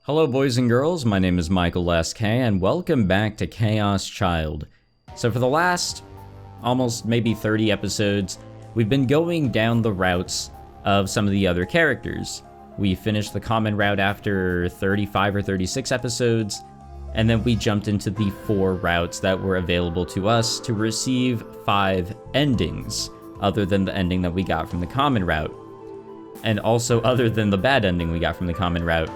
Hello boys and girls, my name is Michael SK and welcome back to Chaos Child. So for the last almost maybe 30 episodes, we've been going down the routes of some of the other characters. We finished the common route after 35 or 36 episodes, and then we jumped into the 4 routes that were available to us to receive 5 endings, other than the ending that we got from the common route, and also other than the bad ending we got from the common route.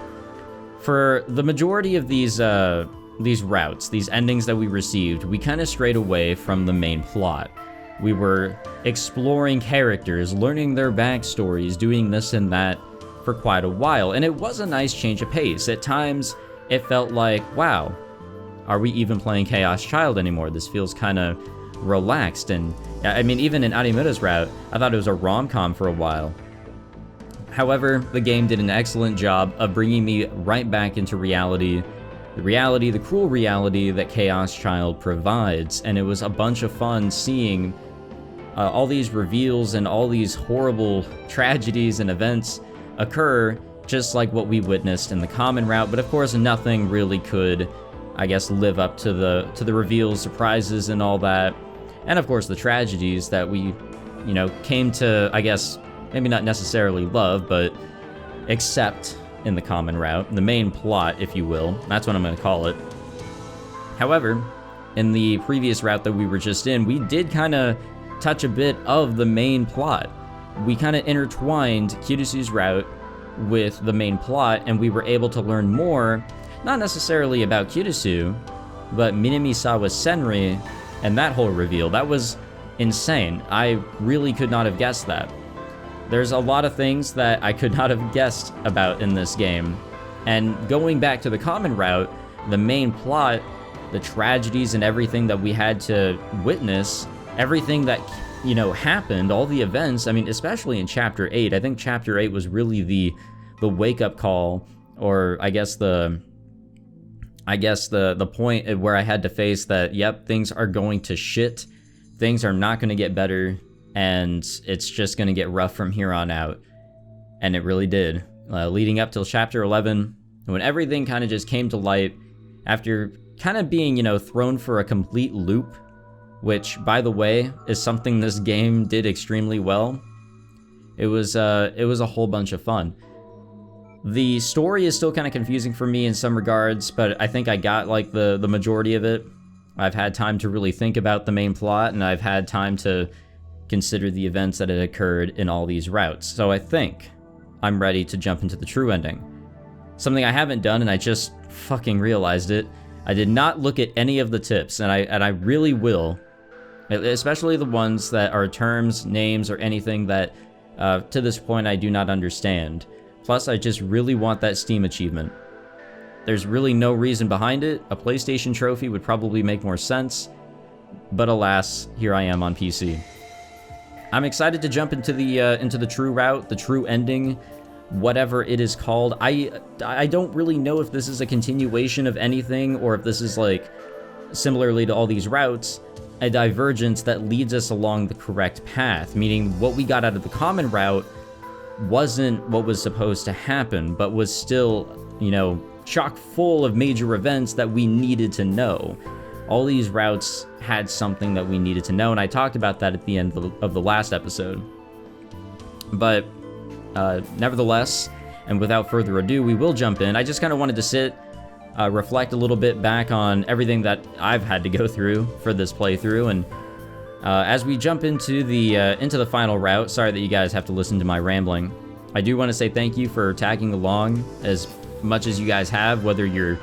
For the majority of these routes, these endings that we received, we kind of strayed away from the main plot. We were exploring characters, learning their backstories, doing this and that for quite a while, and it was a nice change of pace. At times, it felt like, wow, are we even playing Chaos Child anymore? This feels kind of relaxed, and I mean, even in Arimura's route, I thought it was a rom-com for a while. However, the game did an excellent job of bringing me right back into reality, the cruel reality that Chaos Child provides, and it was a bunch of fun seeing all these reveals and all these horrible tragedies and events occur, just like what we witnessed in the common route. But of course, nothing really could, I guess, live up to the reveals, surprises, and all that, and of course the tragedies that we, came to, I guess, maybe not necessarily love, but accept in the common route, the main plot, if you will. That's what I'm going to call it. However, in the previous route that we were just in, we did kind of touch a bit of the main plot. We kind of intertwined Kirisu's route with the main plot, and we were able to learn more, not necessarily about Kirisu, but Minamisawa Senri and that whole reveal. That was insane. I really could not have guessed that. There's a lot of things that I could not have guessed about in this game. And going back to the common route, the main plot, the tragedies and everything that we had to witness, everything that, happened, all the events, I mean, especially in Chapter 8, I think Chapter 8 was really the wake-up call, or I guess the point where I had to face that, yep, things are going to shit, things are not going to get better, and it's just going to get rough from here on out. And it really did. Leading up till Chapter 11, when everything kind of just came to light, after kind of being, thrown for a complete loop, which, by the way, is something this game did extremely well. It was a whole bunch of fun. The story is still kind of confusing for me in some regards, but I think I got, the majority of it. I've had time to really think about the main plot, and I've had time to consider the events that had occurred in all these routes. So I think I'm ready to jump into the true ending. Something I haven't done, and I just fucking realized it. I did not look at any of the tips, and I really will. Especially the ones that are terms, names, or anything that, to this point, I do not understand. Plus, I just really want that Steam achievement. There's really no reason behind it. A PlayStation trophy would probably make more sense. But alas, here I am on PC. I'm excited to jump into the true route, the true ending, whatever it is called. I don't really know if this is a continuation of anything, or if this is, similarly to all these routes, a divergence that leads us along the correct path, meaning what we got out of the common route wasn't what was supposed to happen, but was still, chock full of major events that we needed to know. All these routes had something that we needed to know, and I talked about that at the end of the last episode. But nevertheless, and without further ado, we will jump in. I just kind of wanted to sit, reflect a little bit back on everything that I've had to go through for this playthrough, and as we jump into the final route, sorry that you guys have to listen to my rambling, I do want to say thank you for tagging along as much as you guys have, whether you're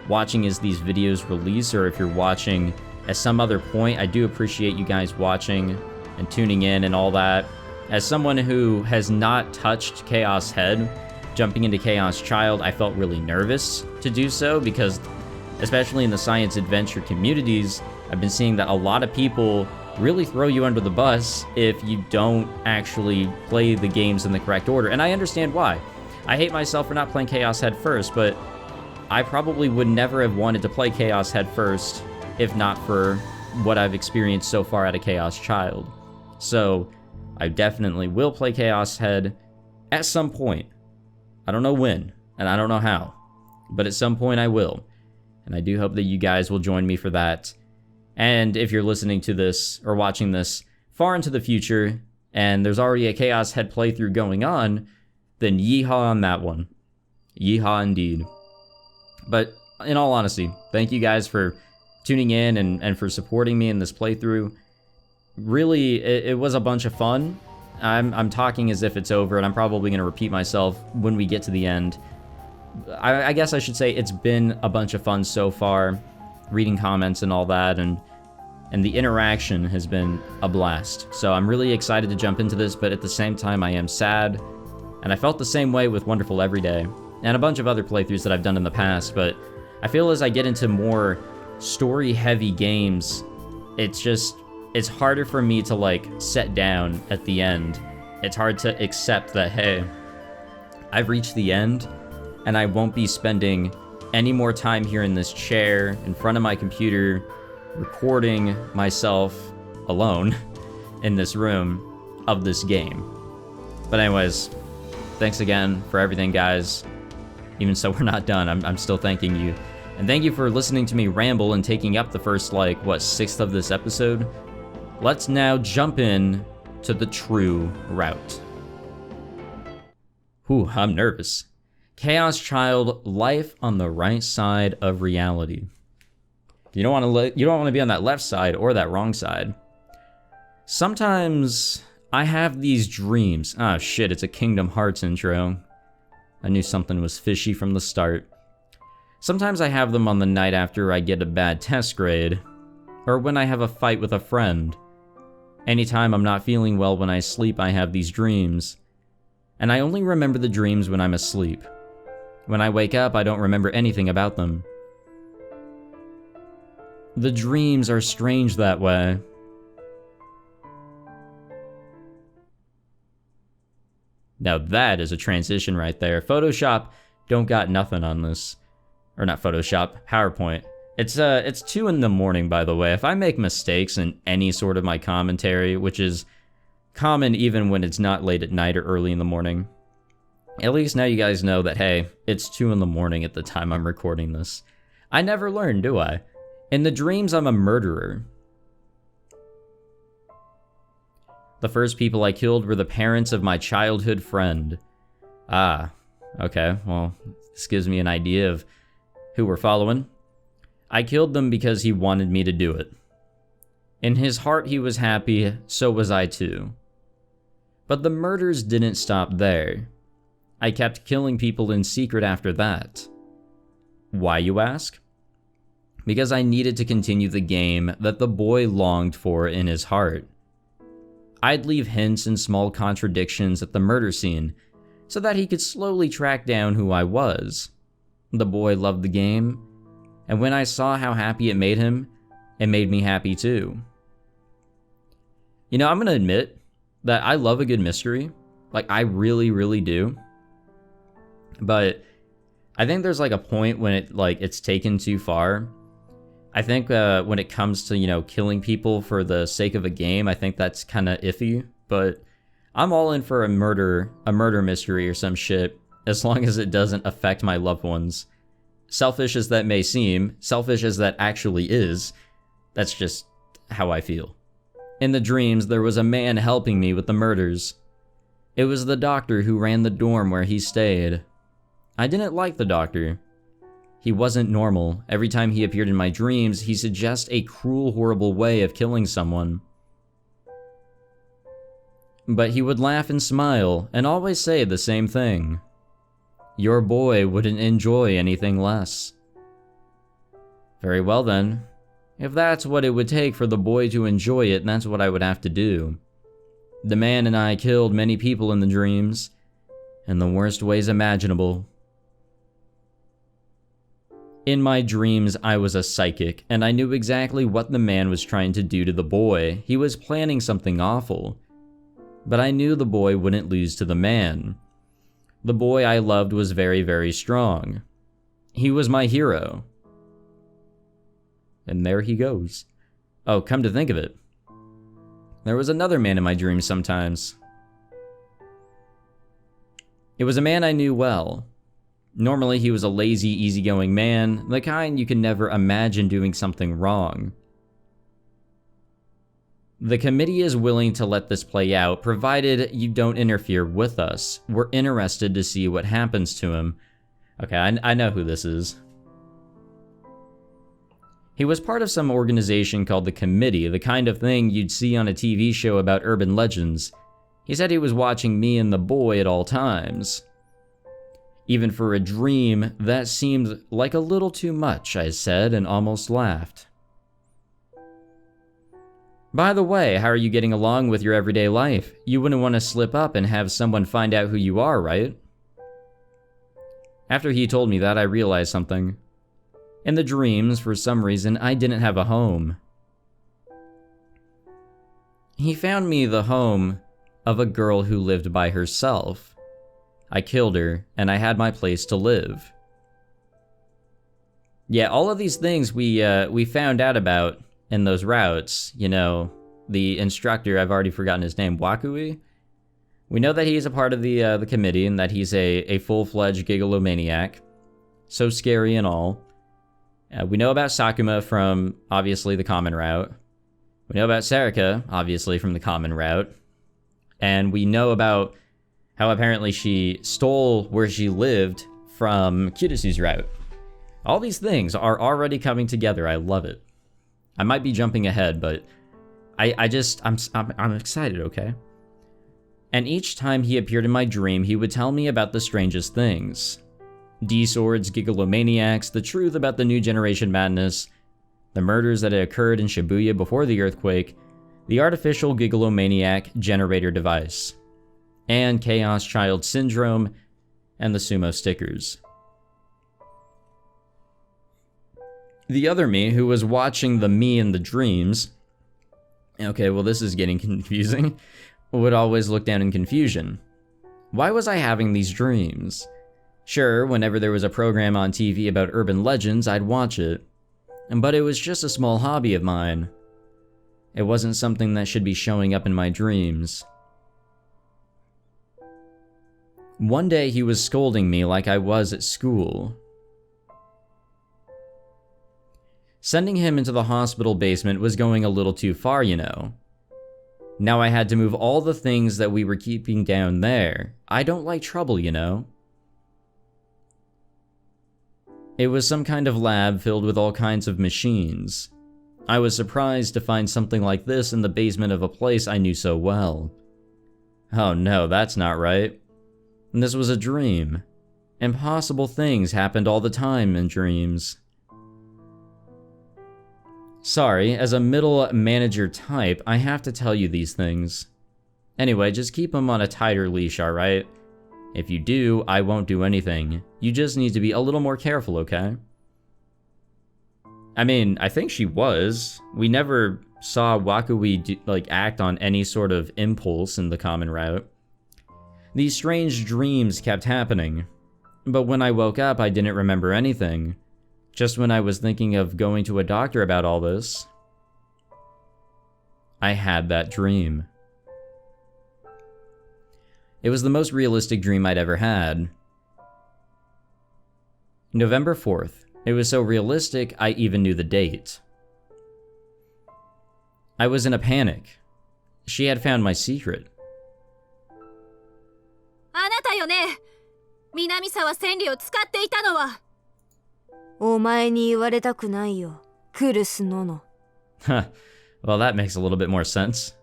watching as these videos release or if you're watching at some other point. I do appreciate you guys watching and tuning in and all that. As someone who has not touched Chaos Head, jumping into Chaos Child, I felt really nervous to do so because, especially in the science adventure communities, I've been seeing that a lot of people really throw you under the bus if you don't actually play the games in the correct order, and I understand why. I hate myself for not playing Chaos Head first, but I probably would never have wanted to play Chaos Head first if not for what I've experienced so far out of Chaos Child. So I definitely will play Chaos Head at some point. I don't know when, and I don't know how, but at some point I will. And I do hope that you guys will join me for that. And if you're listening to this or watching this far into the future, and there's already a Chaos Head playthrough going on, then yeehaw on that one. Yeehaw indeed. But in all honesty, thank you guys for tuning in and for supporting me in this playthrough. Really, it was a bunch of fun. I'm talking as if it's over, and I'm probably going to repeat myself when we get to the end. I guess I should say it's been a bunch of fun so far, reading comments and all that, and the interaction has been a blast. So I'm really excited to jump into this, but at the same time I am sad, and I felt the same way with Wonderful Everyday, and a bunch of other playthroughs that I've done in the past, but I feel as I get into more story-heavy games, it's harder for me to, like, set down at the end. It's hard to accept that, hey, I've reached the end, and I won't be spending any more time here in this chair, in front of my computer, recording myself alone in this room of this game. But anyways, thanks again for everything, guys. Even so we're not done, I'm still thanking you. And thank you for listening to me ramble and taking up the first, like, what, 6th of this episode? Let's now jump in to the true route. Whew, I'm nervous. Chaos Child, life on the right side of reality. You don't want to be on that left side or that wrong side. Sometimes I have these dreams. Ah, shit, it's a Kingdom Hearts intro. I knew something was fishy from the start. Sometimes I have them on the night after I get a bad test grade, or when I have a fight with a friend. Anytime I'm not feeling well when I sleep, I have these dreams. And I only remember the dreams when I'm asleep. When I wake up, I don't remember anything about them. The dreams are strange that way. Now that is a transition right there. Photoshop don't got nothing on this. Or not Photoshop, PowerPoint. It's 2 in the morning, by the way. If I make mistakes in any sort of my commentary, which is common even when it's not late at night or early in the morning, at least now you guys know that, hey, it's 2 in the morning at the time I'm recording this. I never learn, do I? In the dreams, I'm a murderer. The first people I killed were the parents of my childhood friend. Ah, okay, well, this gives me an idea of who we're following. I killed them because he wanted me to do it. In his heart, he was happy, so was I too. But the murders didn't stop there. I kept killing people in secret after that. Why, you ask? Because I needed to continue the game that the boy longed for in his heart. I'd leave hints and small contradictions at the murder scene, so that he could slowly track down who I was. The boy loved the game, and when I saw how happy it made him, it made me happy too. You know, I'm gonna admit that I love a good mystery. Like, I really, really do. But I think there's like a point when it's taken too far. I think when it comes to, you know, killing people for the sake of a game, I think that's kind of iffy. But I'm all in for a murder mystery or some shit, as long as it doesn't affect my loved ones. Selfish as that may seem, selfish as that actually is, that's just how I feel. In the dreams, there was a man helping me with the murders. It was the doctor who ran the dorm where he stayed. I didn't like the doctor. He wasn't normal. Every time he appeared in my dreams, he suggests a cruel, horrible way of killing someone. But he would laugh and smile, and always say the same thing. Your boy wouldn't enjoy anything less. Very well then. If that's what it would take for the boy to enjoy it, that's what I would have to do. The man and I killed many people in the dreams, in the worst ways imaginable. In my dreams, I was a psychic, and I knew exactly what the man was trying to do to the boy. He was planning something awful. But I knew the boy wouldn't lose to the man. The boy I loved was very, very strong. He was my hero. And there he goes. Oh, come to think of it, there was another man in my dreams sometimes. It was a man I knew well. Normally, he was a lazy, easygoing man, the kind you can never imagine doing something wrong. The committee is willing to let this play out, provided you don't interfere with us. We're interested to see what happens to him. Okay, I know who this is. He was part of some organization called the Committee, the kind of thing you'd see on a TV show about urban legends. He said he was watching me and the boy at all times. Even for a dream, that seemed like a little too much, I said, and almost laughed. By the way, how are you getting along with your everyday life? You wouldn't want to slip up and have someone find out who you are, right? After he told me that, I realized something. In the dreams, for some reason, I didn't have a home. He found me the home of a girl who lived by herself. I killed her, and I had my place to live. Yeah, all of these things we found out about in those routes. You know, the instructor, I've already forgotten his name, Wakui? We know that he's a part of the committee and that he's a full-fledged gigalomaniac. So scary and all. We know about Sakuma from, obviously, the common route. We know about Sarika, obviously, from the common route. And we know about how apparently she stole where she lived from Kirisu's route. All these things are already coming together. I love it. I might be jumping ahead, but I'm excited, okay? And each time he appeared in my dream, he would tell me about the strangest things. D-swords, gigalomaniacs, the truth about the new generation madness, the murders that had occurred in Shibuya before the earthquake, the artificial gigalomaniac generator device, and Chaos Child Syndrome, and the sumo stickers. The other me, who was watching the me in the dreams, okay, well this is getting confusing, would always look down in confusion. Why was I having these dreams? Sure, whenever there was a program on TV about urban legends, I'd watch it. But it was just a small hobby of mine. It wasn't something that should be showing up in my dreams. One day he was scolding me like I was at school. Sending him into the hospital basement was going a little too far, you know. Now I had to move all the things that we were keeping down there. I don't like trouble, you know. It was some kind of lab filled with all kinds of machines. I was surprised to find something like this in the basement of a place I knew so well. Oh no, that's not right. And this was a dream. Impossible things happened all the time in dreams. Sorry, as a middle manager type, I have to tell you these things. Anyway, just keep them on a tighter leash, alright? If you do, I won't do anything. You just need to be a little more careful, okay? I mean, I think she was. We never saw Wakui act on any sort of impulse in the common route. These strange dreams kept happening. But when I woke up, I didn't remember anything. Just when I was thinking of going to a doctor about all this, I had that dream. It was the most realistic dream I'd ever had. November 4th. It was so realistic, I even knew the date. I was in a panic. She had found my secret. あなたよね。南沢千里を使っていたのは。お前に言われたくないよ、クルスノノ。 Huh. Well, that makes a little bit more sense.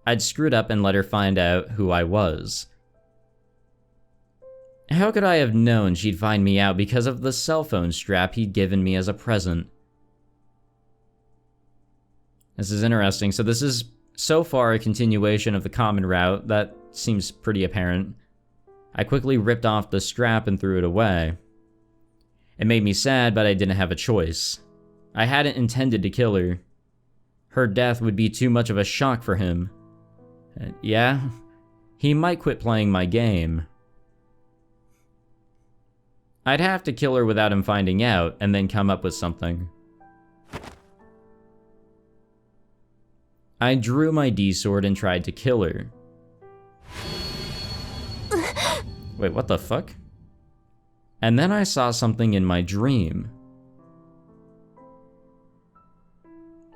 I'd screwed up and let her find out who I was. How could I have known she'd find me out because of the cell phone strap he'd given me as a present? This is interesting. So this is so far a continuation of the common route. That seems pretty apparent. I quickly ripped off the strap and threw it away. It made me sad, but I didn't have a choice. I hadn't intended to kill her. Her death would be too much of a shock for him. Yeah, he might quit playing my game. I'd have to kill her without him finding out, and then come up with something. I drew my D-sword and tried to kill her. Wait, what the fuck? And then I saw something in my dream.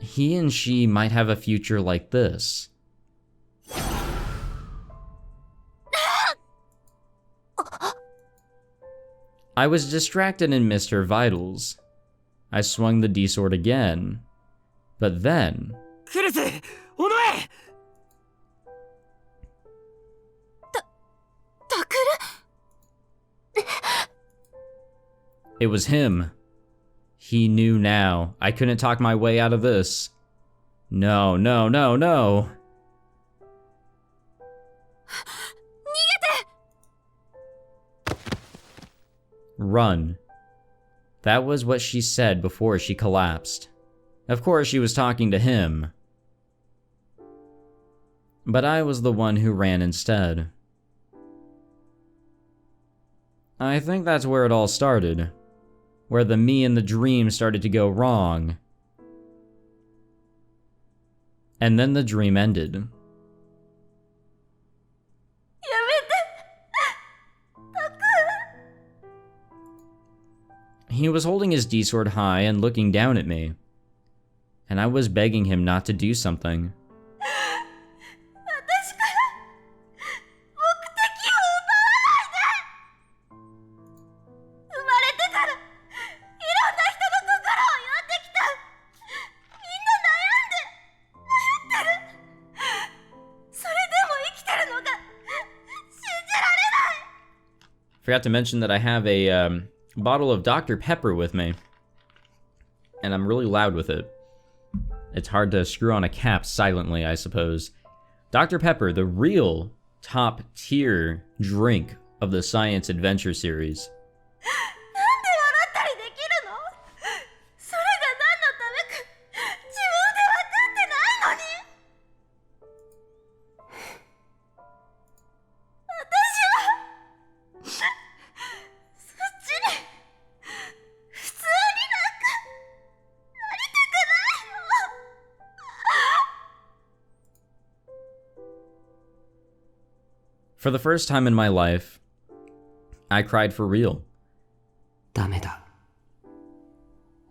He and she might have a future like this. I was distracted and missed her vitals. I swung the D-sword again. But then... It was him. He knew now. I couldn't talk my way out of this. No, no, no, no. Run. That was what she said before she collapsed. Of course, she was talking to him. But I was the one who ran instead. I think that's where it all started. Where the me and the dream started to go wrong. And then the dream ended. He was holding his D-sword high and looking down at me. And I was begging him not to do something. Forgot to mention that I have a bottle of Dr. Pepper with me. And I'm really loud with it. It's hard to screw on a cap silently, I suppose. Dr. Pepper, the real top tier drink of the Science Adventure series. For the first time in my life, I cried for real. ダメだ。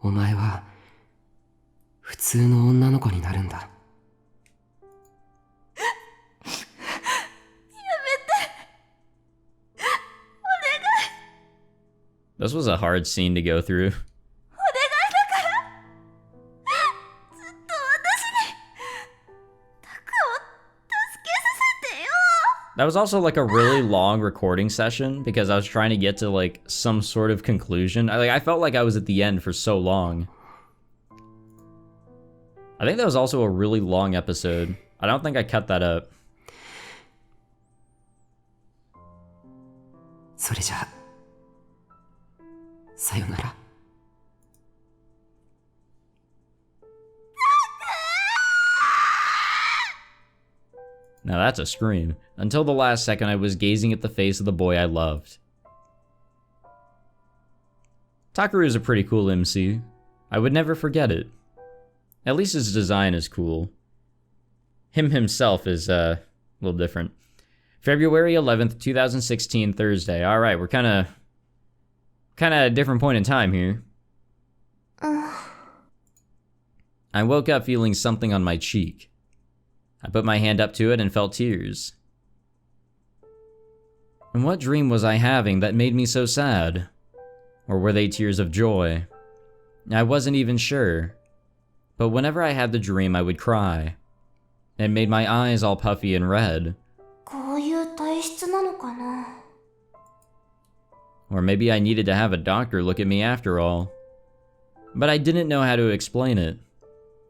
お前は普通の女の子になるんだ。 This was a hard scene to go through. That was also like a really long recording session because I was trying to get to like some sort of conclusion. I felt like I was at the end for so long. I think that was also a really long episode. I don't think I cut that up. それじゃあ、さよなら。 Now that's a scream. Until the last second, I was gazing at the face of the boy I loved. Takuru is a pretty cool MC. I would never forget it. At least his design is cool. Him himself is a little different. February 11th, 2016, Thursday. Alright, we're kinda at a different point in time here. I woke up feeling something on my cheek. I put my hand up to it and felt tears. And what dream was I having that made me so sad? Or were they tears of joy? I wasn't even sure. But whenever I had the dream, I would cry. It made my eyes all puffy and red. こういう体質なのかな? Or maybe I needed to have a doctor look at me after all. But I didn't know how to explain it.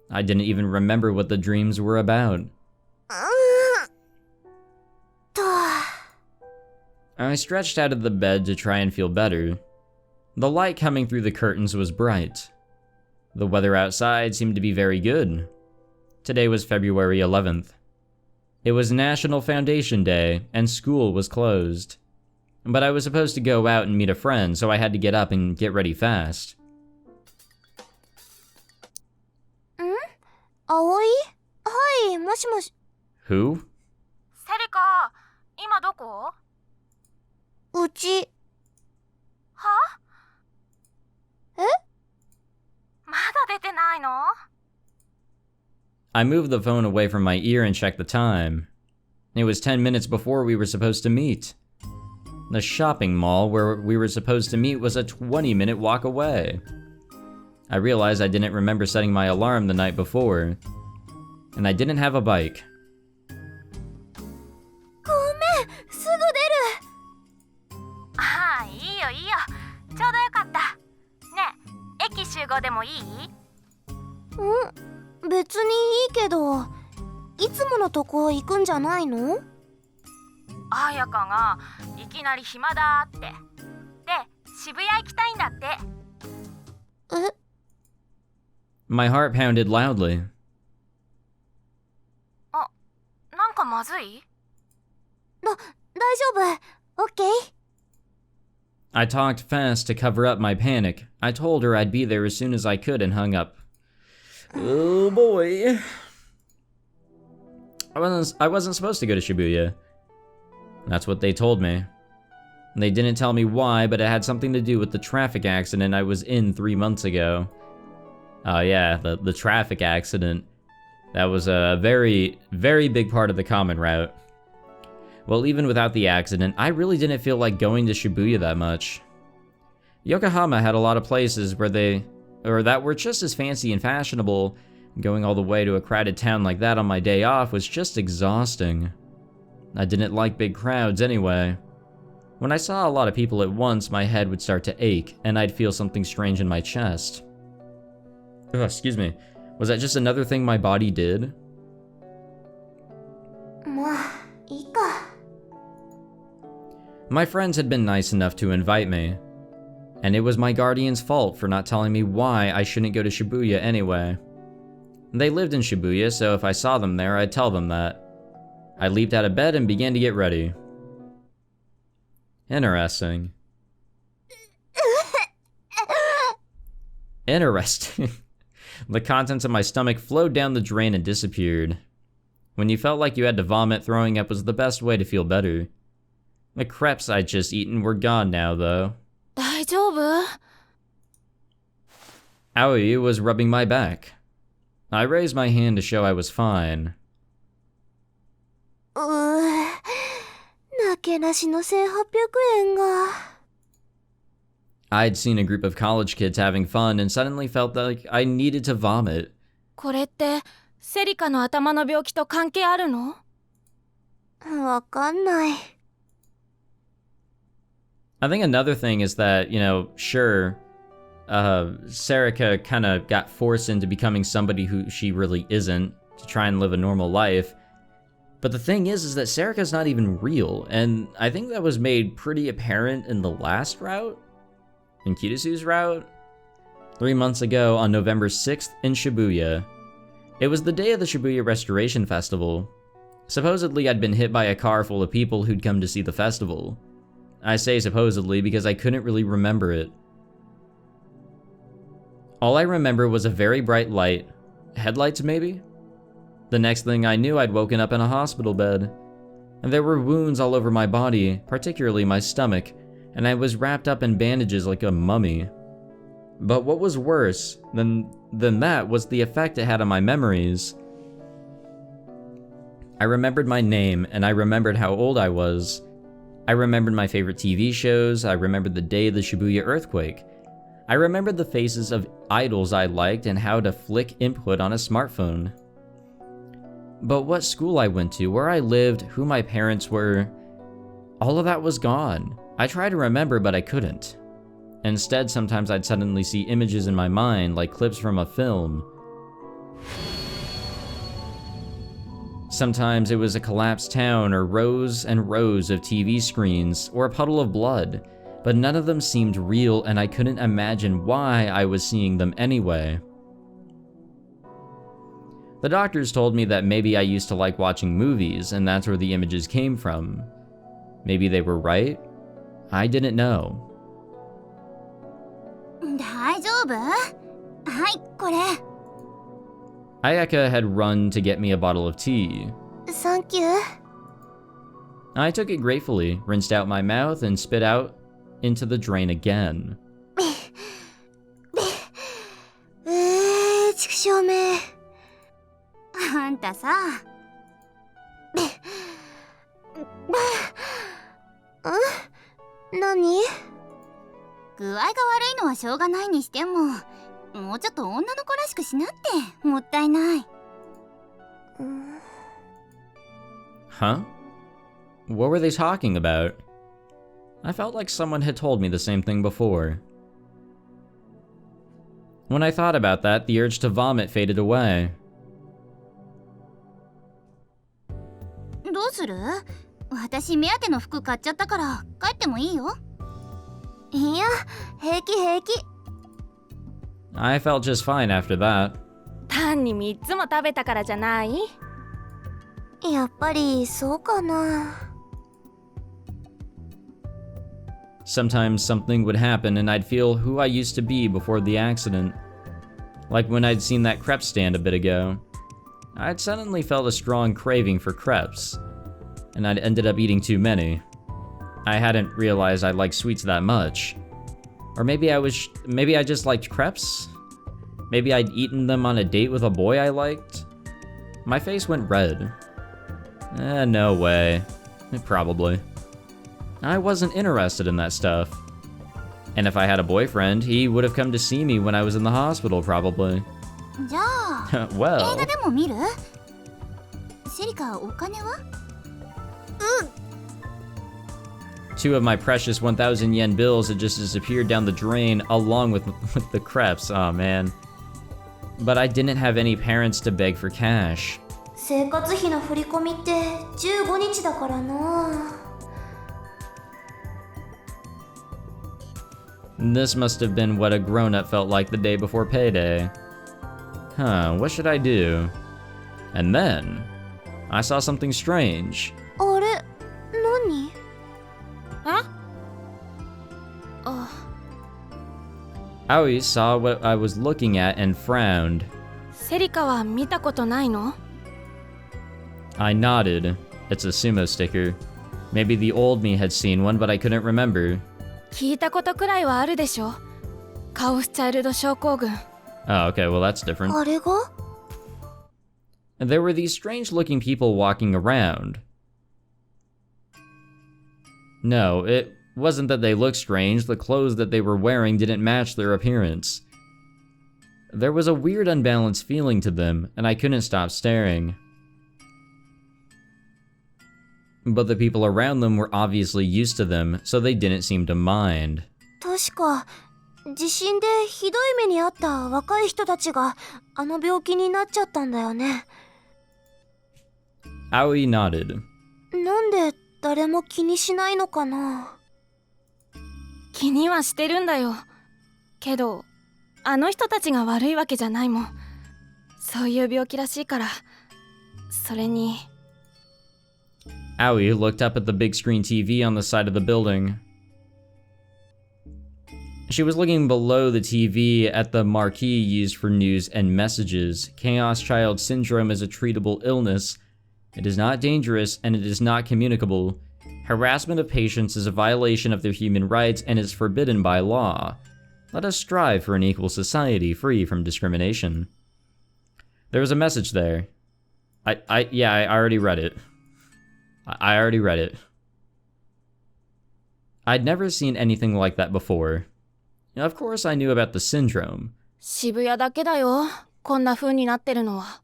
I didn't even remember what the dreams were about. I stretched out of the bed to try and feel better. The light coming through the curtains was bright. The weather outside seemed to be very good. Today was February 11th. It was National Foundation Day, and school was closed. But I was supposed to go out and meet a friend, so I had to get up and get ready fast. 葵? はい、もしもし。 Who? セリカ、今どこ？うち。は？え？まだ出てないの？ I moved the phone away from my ear and checked the time. It was 10 minutes before we were supposed to meet. The shopping mall where we were supposed to meet was a 20-minute walk away. I realized I didn't remember setting my alarm the night before, and I didn't have a bike. ごめん、すぐ出る。ああ、いいよいいよ。ちょうどよかった。ねえ、駅集合でもいい？別にいいけど、いつものとこ行くんじゃないの？彩香がいきなり暇だって。で、渋谷行きたいんだって。え？ My heart pounded loudly. あ、なんかまずい？大丈夫。オッケー。I talked fast to cover up my panic. I told her I'd be there as soon as I could and hung up. Oh boy. I wasn't supposed to go to Shibuya. That's what they told me. They didn't tell me why, but it had something to do with the traffic accident I was in 3 months ago. Oh yeah, the traffic accident. That was a very, very big part of the common route. Well, even without the accident, I really didn't feel like going to Shibuya that much. Yokohama had a lot of places that were just as fancy and fashionable. Going all the way to a crowded town like that on my day off was just exhausting. I didn't like big crowds anyway. When I saw a lot of people at once, my head would start to ache, and I'd feel something strange in my chest. Ugh, excuse me. Was that just another thing my body did? まあ、いいか。My friends had been nice enough to invite me, and it was my guardian's fault for not telling me why I shouldn't go to Shibuya anyway. They lived in Shibuya, so if I saw them there, I'd tell them that. I leaped out of bed and began to get ready. Interesting. Interesting. The contents of my stomach flowed down the drain and disappeared. When you felt like you had to vomit, throwing up was the best way to feel better. The crepes I'd just eaten were gone now, though. 大丈夫？ Aoi was rubbing my back. I raised my hand to show I was fine. なけなしの1800円が。I'd seen a group of college kids having fun and suddenly felt like I needed to vomit. これってセリカの頭の病気と関係あるの？わかんない。I think another thing is that, sure, Sarika kind of got forced into becoming somebody who she really isn't to try and live a normal life. But the thing is that Sarika's not even real, and I think that was made pretty apparent in the last route, in Kirisu's route, 3 months ago on November 6th in Shibuya. It was the day of the Shibuya Restoration Festival. Supposedly I'd been hit by a car full of people who'd come to see the festival. I say supposedly because I couldn't really remember it. All I remember was a very bright light. Headlights, maybe? The next thing I knew, I'd woken up in a hospital bed. And there were wounds all over my body, particularly my stomach, and I was wrapped up in bandages like a mummy. But what was worse than that was the effect it had on my memories. I remembered my name, and I remembered how old I was. I remembered my favorite TV shows, I remembered the day of the Shibuya earthquake. I remembered the faces of idols I liked and how to flick input on a smartphone. But what school I went to, where I lived, who my parents were, all of that was gone. I tried to remember, but I couldn't. Instead, sometimes I'd suddenly see images in my mind, like clips from a film. Sometimes it was a collapsed town, or rows and rows of TV screens, or a puddle of blood, but none of them seemed real, and I couldn't imagine why I was seeing them anyway. The doctors told me that maybe I used to like watching movies, and that's where the images came from. Maybe they were right? I didn't know. 大丈夫？はい、これ。Ayaka had run to get me a bottle of tea. Thank you. I took it gratefully, rinsed out my mouth, and spit out into the drain again. 畜生め。あんたさ、何？具合が悪いのはしょうがないにしても、もうちょっと女の子らしくしなって、もったいない。Huh? What were they talking about? I felt like someone had told me the same thing before. When I thought about that, the urge to vomit faded away. どうする？私目当ての服買っちゃったから帰ってもいいよ。いや、平気平気。I felt just fine after that. 単に3つも食べたからじゃない？やっぱりそうかな。Sometimes something would happen and I'd feel who I used to be before the accident. Like when I'd seen that crepe stand a bit ago. I'd suddenly felt a strong craving for crepes, and I'd ended up eating too many. I hadn't realized I liked sweets that much. Or maybe I just liked crepes? Maybe I'd eaten them on a date with a boy I liked? My face went red. No way. Probably. I wasn't interested in that stuff. And if I had a boyfriend, he would have come to see me when I was in the hospital, probably. じゃあ、well... 映画でも見る？セリカ、お金は？2 of my precious 1,000 yen bills had just disappeared down the drain along with the crepes. Oh man. But I didn't have any parents to beg for cash. 生活費の振り込みって15日だからな。This must have been what a grown-up felt like the day before payday. Huh, what should I do? And then, I saw something strange. あれ、何？Aoi saw what I was looking at and frowned. セリカは見たことないの？ I nodded. It's a sumo sticker. Maybe the old me had seen one, but I couldn't remember. 聞いたことくらいはあるでしょ。カオスチャイルド症候群。Oh, okay, well that's different. あれが？ There were these strange-looking people walking around. No, it wasn't that they looked strange, the clothes that they were wearing didn't match their appearance. There was a weird unbalanced feeling to them, and I couldn't stop staring. But the people around them were obviously used to them, so they didn't seem to mind. 確か、地震でひどい目に遭った若い人たちがあの病気になっちゃったんだよね。Aoi nodded. なんで誰も気にしないのかな。気にはしてるんだよ。けど、あの人たちが悪いわけじゃないもん。そういう病気らしいから。それに。Aoi looked up at the big screen TV on the side of the building. She was looking below the TV at the marquee used for news and messages. Chaos Child Syndrome is a treatable illness. It is not dangerous and it is not communicable. Harassment of patients is a violation of their human rights and is forbidden by law. Let us strive for an equal society free from discrimination. There was a message there. I already read it. I already read it. I'd never seen anything like that before. Of course I knew about the syndrome. 渋谷だけだよ。こんな風になってるのは。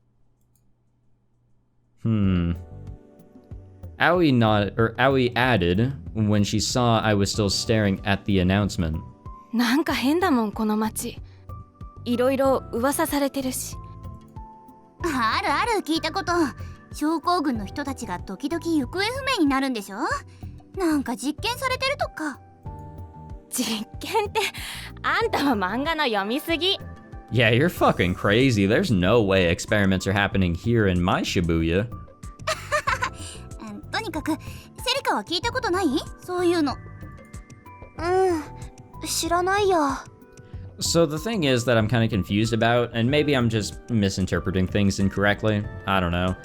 Aoi added when she saw I was still staring at the announcement. なんか変だもん、この街。いろいろ噂されてるし。あるある、聞いたこと。症候群の人たちが時々行方不明になるんでしょ？なんか実験されてるとか。実験って、あんたは漫画の読みすぎ。Yeah, you're fucking crazy. There's no way experiments are happening here in my Shibuya. とにかく、セリカは聞いたことない？そういうの。知らないよ。So the thing is that I'm kind of confused about, and maybe I'm just misinterpreting things incorrectly. I don't know.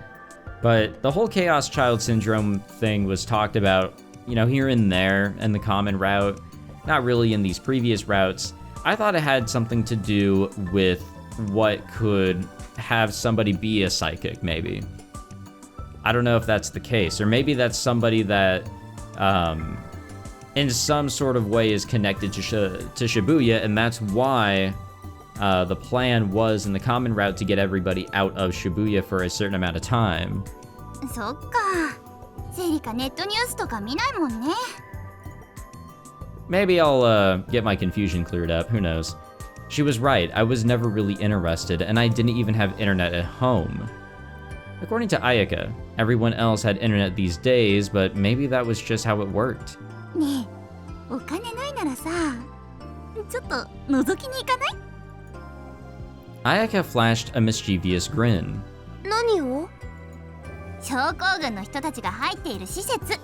But the whole Chaos Child Syndrome thing was talked about, you know, here and there in the common route. not really in these previous routes. I thought it had something to do with what could have somebody be a psychic, maybe. I don't know if that's the case, or maybe that's somebody that in some sort of way is connected to Shibuya, and that's why the plan was in the common route to get everybody out of Shibuya for a certain amount of time. そっか。セリカネットニュースとか見ないもんね。Maybe I'll get my confusion cleared up, who knows. She was right, I was never really interested, and I didn't even have internet at home. According to Ayaka, everyone else had internet these days, but maybe that was just how it worked. ねえ、お金ないならさ、ちょっと覗きに行かない？ Ayaka flashed a mischievous grin. 何を？症候群の人たちが入っている施設。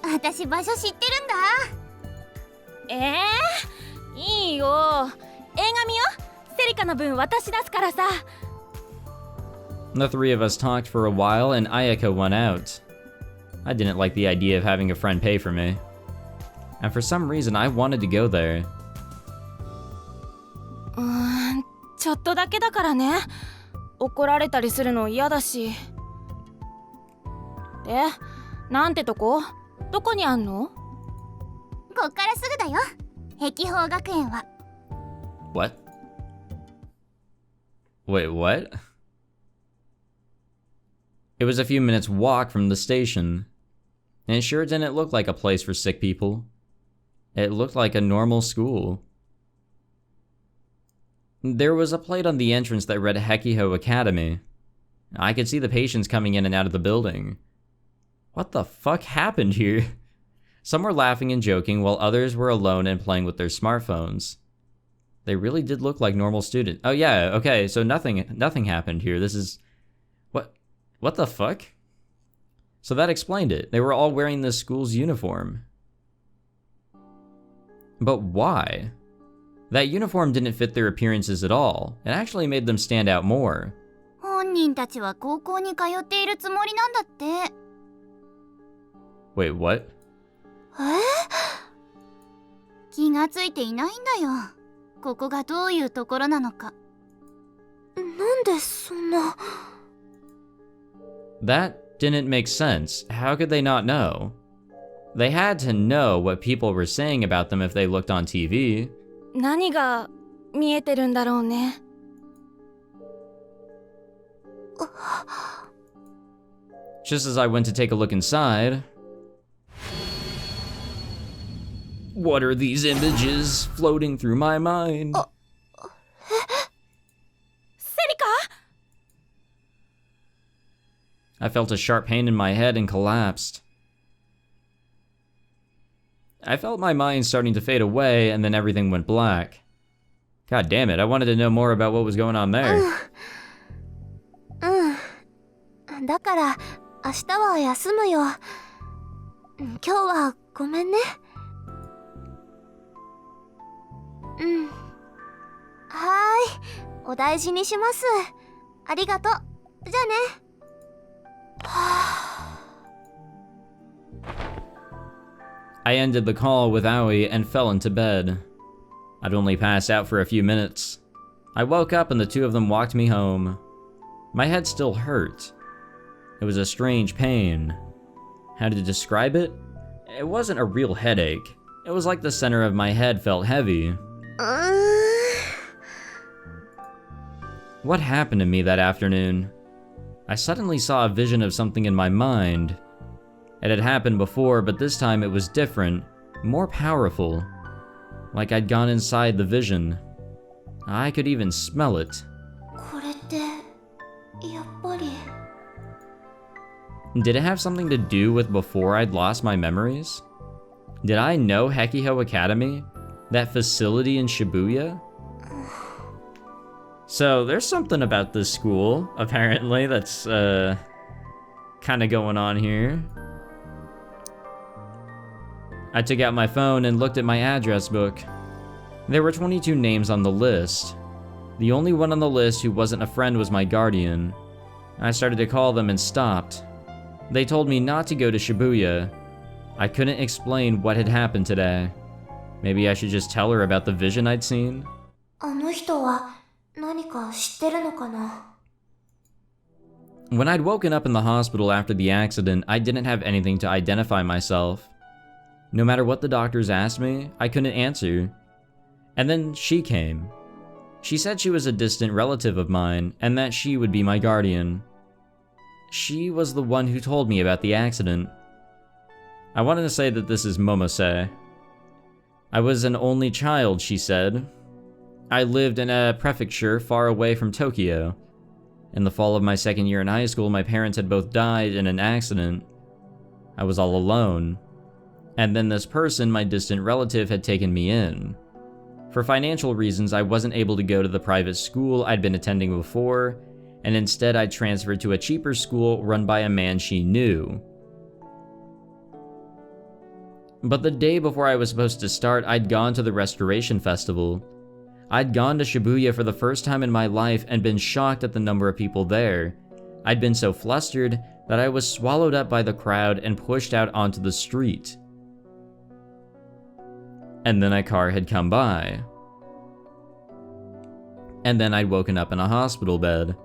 私場所知ってるんだ。いいよ。映画見よ。セリカの分私出すからさ。The three of us talked for a while, and Ayaka went out. I didn't like the idea of having a friend pay for me. And for some reason, I wanted to go there. ちょっとだけだからね。怒られたりするの嫌だし。で、なんてとこ？どこにあんの？こっからすぐだよ。碧峰学園は。What? Wait, what? It was a few minutes' walk from the station, and it sure didn't look like a place for sick people. It looked like a normal school. There was a plate on the entrance that read Hekiho Academy. I could see the patients coming in and out of the building. What the fuck happened here? Some were laughing and joking, while others were alone and playing with their smartphones. They really did look like normal students. Oh yeah, okay, so nothing happened here. This is... What the fuck? So that explained it. They were all wearing the school's uniform. But why? That uniform didn't fit their appearances at all. It actually made them stand out more. 本人たちは高校に通っているつもりなんだって。Wait, what? 気がついていないんだよ。ここがどういうところなのか。なんでそんな。That didn't make sense. How could they not know? They had to know what people were saying about them if they looked on TV. 何が見えてるんだろうね。Just as I went to take a look inside... What are these images floating through my mind? セリカ？ I felt a sharp pain in my head and collapsed. I felt my mind starting to fade away, and then everything went black. God damn it, I wanted to know more about what was going on there. だから明日は休むよ。今日はごめんね。はーい、お大事にします。ありがとう。じゃあね。I ended the call with Aoi and fell into bed. I'd only passed out for a few minutes. I woke up and the two of them walked me home. My head still hurt. It was a strange pain. How to describe it? It wasn't a real headache. It was like the center of my head felt heavy. What happened to me that afternoon? I suddenly saw a vision of something in my mind. It had happened before, but this time it was different, more powerful. Like I'd gone inside the vision. I could even smell it. これってやっぱり。Did it have something to do with before I'd lost my memories? Did I know Hekiho Academy? That facility in Shibuya? So there's something about this school, apparently, that's kind of going on here. I took out my phone and looked at my address book. There were 22 names on the list. The only one on the list who wasn't a friend was my guardian. I started to call them and stopped. They told me not to go to Shibuya. I couldn't explain what had happened today. Maybe I should just tell her about the vision I'd seen? あの人は何か知ってるのかな？ When I'd woken up in the hospital after the accident, I didn't have anything to identify myself. No matter what the doctors asked me, I couldn't answer. And then she came. She said she was a distant relative of mine, and that she would be my guardian. She was the one who told me about the accident. I wanted to say that this is Momose. I was an only child, she said. I lived in a prefecture far away from Tokyo. In the fall of my second year in high school, my parents had both died in an accident. I was all alone. And then this person, my distant relative, had taken me in. For financial reasons, I wasn't able to go to the private school I'd been attending before, and instead I transferred to a cheaper school run by a man she knew. But the day before I was supposed to start, I'd gone to the Restoration Festival. I'd gone to Shibuya for the first time in my life and been shocked at the number of people there. I'd been so flustered that I was swallowed up by the crowd and pushed out onto the street. And then a car had come by. And then I'd woken up in a hospital bed.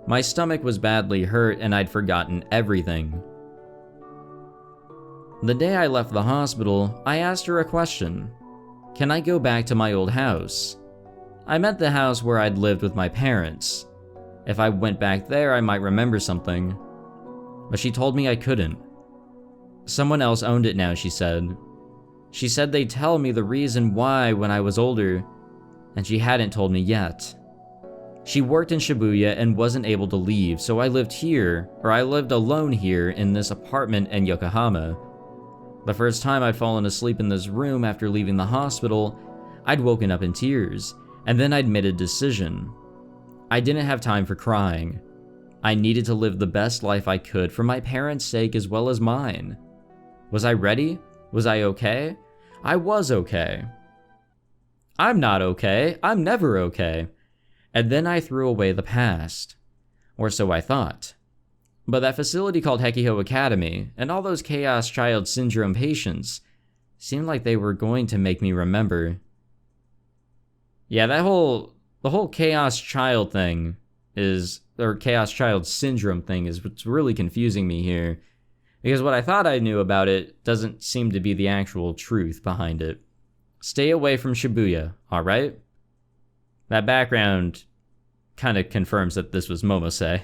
My stomach was badly hurt and I'd forgotten everything. The day I left the hospital, I asked her a question. Can I go back to my old house? I meant the house where I'd lived with my parents. If I went back there, I might remember something. But she told me I couldn't. Someone else owned it now, she said. She said they'd tell me the reason why when I was older, and she hadn't told me yet. She worked in Shibuya and wasn't able to leave, so I lived alone here in this apartment in Yokohama. The first time I'd fallen asleep in this room after leaving the hospital, I'd woken up in tears, and then I'd made a decision. I didn't have time for crying. I needed to live the best life I could for my parents' sake as well as mine. Was I ready? Was I okay? I was okay. I'm not okay. I'm never okay. And then I threw away the past. Or so I thought. But that facility called Hekiho Academy, and all those Chaos Child Syndrome patients, seemed like they were going to make me remember. Yeah, the whole Chaos Child thing or Chaos Child Syndrome thing is what's really confusing me here. Because what I thought I knew about it doesn't seem to be the actual truth behind it. Stay away from Shibuya, alright? That background kind of confirms that this was Momose.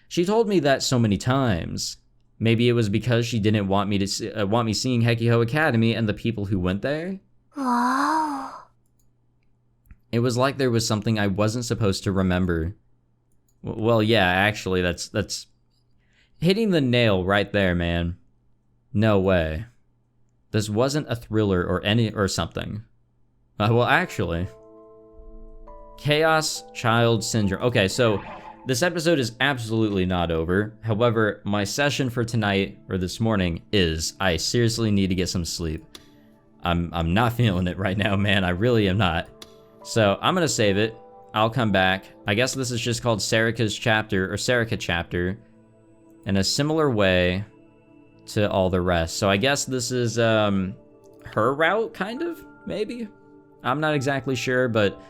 She told me that so many times. Maybe it was because she didn't want me seeing Hekiho Academy and the people who went there? Wow. It was like there was something I wasn't supposed to remember. Well, yeah, actually, that's hitting the nail right there, man. No way. This wasn't a thriller or something. Well, actually. Chaos Child Syndrome. Okay, so this episode is absolutely not over. However, my session for tonight, or this morning, is I seriously need to get some sleep. I'm not feeling it right now, man. I really am not. So I'm gonna save it. I'll come back. I guess this is just called Sarika chapter, in a similar way to all the rest. So I guess this is her route, kind of, maybe? I'm not exactly sure, but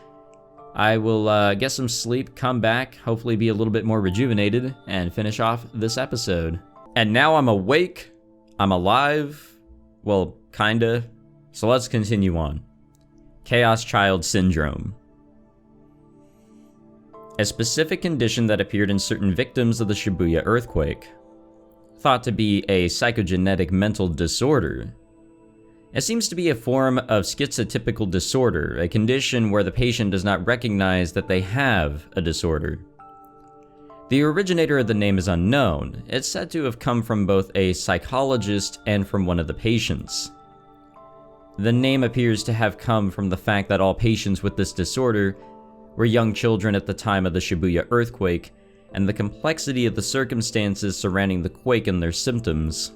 I will get some sleep, come back, hopefully be a little bit more rejuvenated, and finish off this episode. And now I'm awake, I'm alive, well, kinda. So let's continue on. Chaos Child Syndrome. A specific condition that appeared in certain victims of the Shibuya earthquake. Thought to be a psychogenetic mental disorder. It seems to be a form of schizotypical disorder, a condition where the patient does not recognize that they have a disorder. The originator of the name is unknown. It's said to have come from both a psychologist and from one of the patients. The name appears to have come from the fact that all patients with this disorder were young children at the time of the Shibuya earthquake, and the complexity of the circumstances surrounding the quake and their symptoms.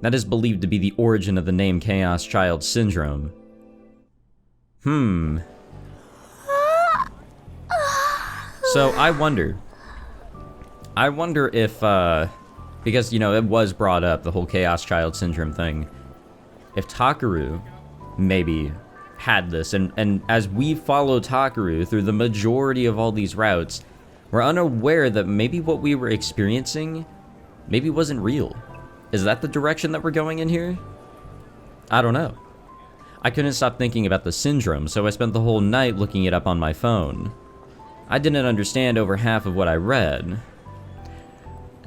That is believed to be the origin of the name Chaos Child Syndrome. So I wonder if, because, you know, it was brought up, the whole Chaos Child Syndrome thing, if Takuru maybe had this. And as we follow Takuru through the majority of all these routes, we're unaware that maybe what we were experiencing maybe wasn't real. Is that the direction that we're going in here? I don't know. I couldn't stop thinking about the syndrome, so I spent the whole night looking it up on my phone. I didn't understand over half of what I read.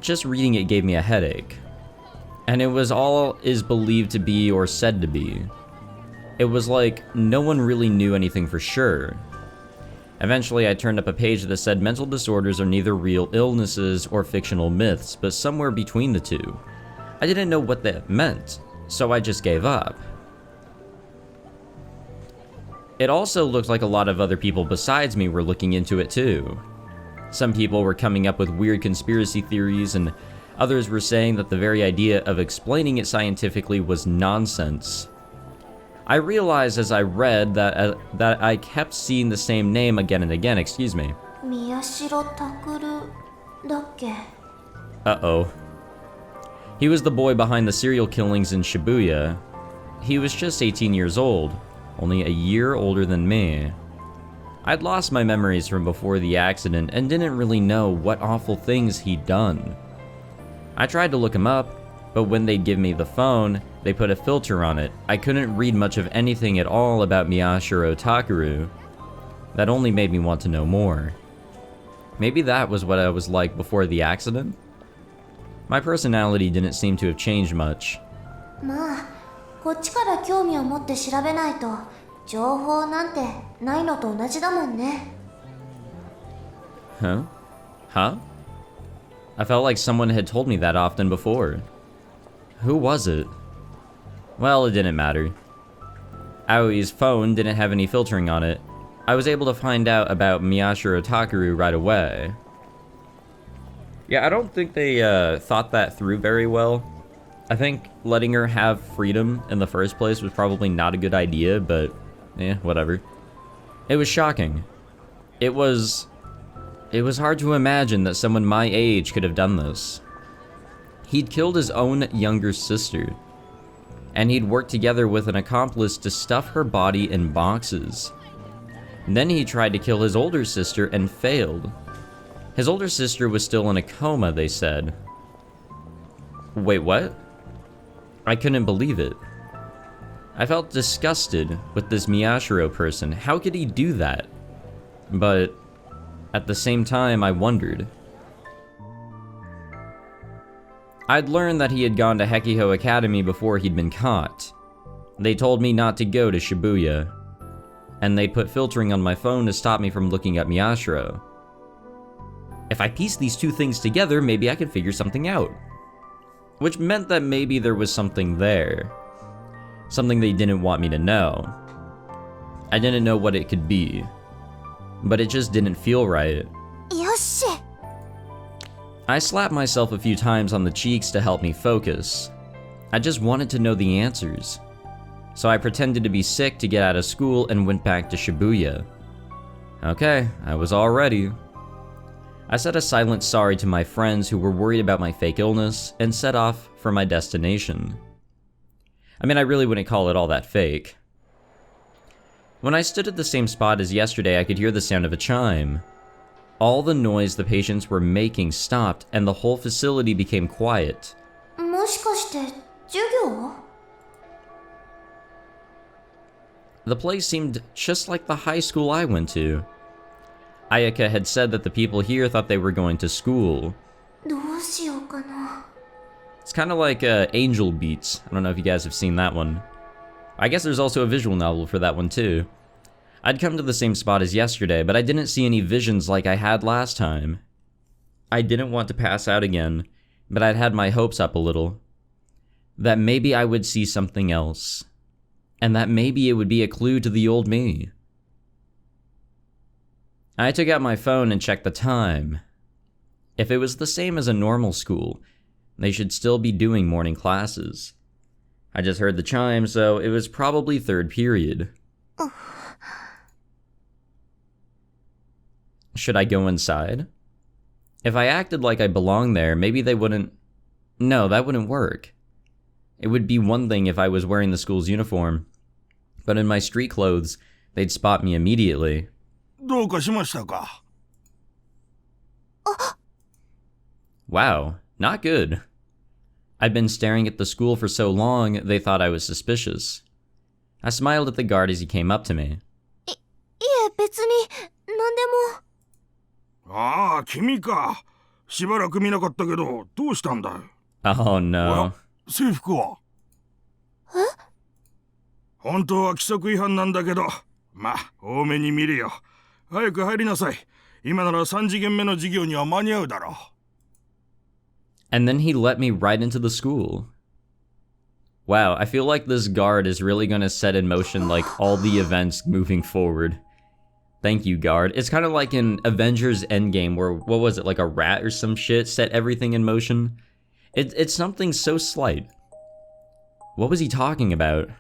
Just reading it gave me a headache. And it was all is believed to be or said to be. It was like no one really knew anything for sure. Eventually, I turned up a page that said mental disorders are neither real illnesses or fictional myths, but somewhere between the two. I didn't know what that meant, so I just gave up. It also looked like a lot of other people besides me were looking into it too. Some people were coming up with weird conspiracy theories, and others were saying that the very idea of explaining it scientifically was nonsense. I realized as I read that I kept seeing the same name again and again, Miyashiro Takuru だっけ? Uh-oh. He was the boy behind the serial killings in Shibuya. He was just 18 years old, only a year older than me. I'd lost my memories from before the accident and didn't really know what awful things he'd done. I tried to look him up, but when they'd give me the phone, they put a filter on it. I couldn't read much of anything at all about Miyashiro Takuru. That only made me want to know more. Maybe that was what I was like before the accident? My personality didn't seem to have changed much. まあ、こっちから興味を持って調べないと情報なんてないのと同じだもんね。Huh? I felt like someone had told me that often before. Who was it? Well, it didn't matter. Aoi's phone didn't have any filtering on it. I was able to find out about Miyashiro Takuru right away. Yeah, I don't think they thought that through very well. I think letting her have freedom in the first place was probably not a good idea, but whatever. It was shocking. It was hard to imagine that someone my age could have done this. He'd killed his own younger sister, and he'd worked together with an accomplice to stuff her body in boxes. Then he tried to kill his older sister and failed. His older sister was still in a coma, they said. Wait, what? I couldn't believe it. I felt disgusted with this Miyashiro person. How could he do that? But at the same time, I wondered. I'd learned that he had gone to Hekiho Academy before he'd been caught. They told me not to go to Shibuya, and they put filtering on my phone to stop me from looking at Miyashiro. If I piece these two things together, maybe I could figure something out. Which meant that maybe there was something there. Something they didn't want me to know. I didn't know what it could be, but it just didn't feel right. よし! I slapped myself a few times on the cheeks to help me focus. I just wanted to know the answers. So I pretended to be sick to get out of school and went back to Shibuya. Okay, I was all ready. I said a silent sorry to my friends who were worried about my fake illness and set off for my destination. I mean, I really wouldn't call it all that fake. When I stood at the same spot as yesterday, I could hear the sound of a chime. All the noise the patients were making stopped, and the whole facility became quiet. もしかして授業? The place seemed just like the high school I went to. Ayaka had said that the people here thought they were going to school. どうしようかな? It's kind of like Angel Beats. I don't know if you guys have seen that one. I guess there's also a visual novel for that one too. I'd come to the same spot as yesterday, but I didn't see any visions like I had last time. I didn't want to pass out again, but I'd had my hopes up a little. That maybe I would see something else. And that maybe it would be a clue to the old me. I took out my phone and checked the time. If it was the same as a normal school, they should still be doing morning classes. I just heard the chime, so it was probably third period. Should I go inside? If I acted like I belonged there, maybe they wouldn't... No, that wouldn't work. It would be one thing if I was wearing the school's uniform, But in my street clothes, they'd spot me immediately. どうかしましたか? Wow, not good. I'd been staring at the school for so long, they thought I was suspicious. I smiled at the guard as he came up to me. いえ、別に、何でも。ああ、君か。しばらく見なかったけど、どうしたんだい? Oh no. 制服は? 本当は規則違反なんだけど、まあ、多めに見るよ。早く入りなさい。今なら3次元目の授業には間に合うだろう。And then he let me right into the school. Wow, I feel like this guard is really gonna set in motion like all the events moving forward. Thank you, guard. It's kind of like in Avengers Endgame where, what was it, like a rat or some shit set everything in motion? It's something so slight. What was he talking about?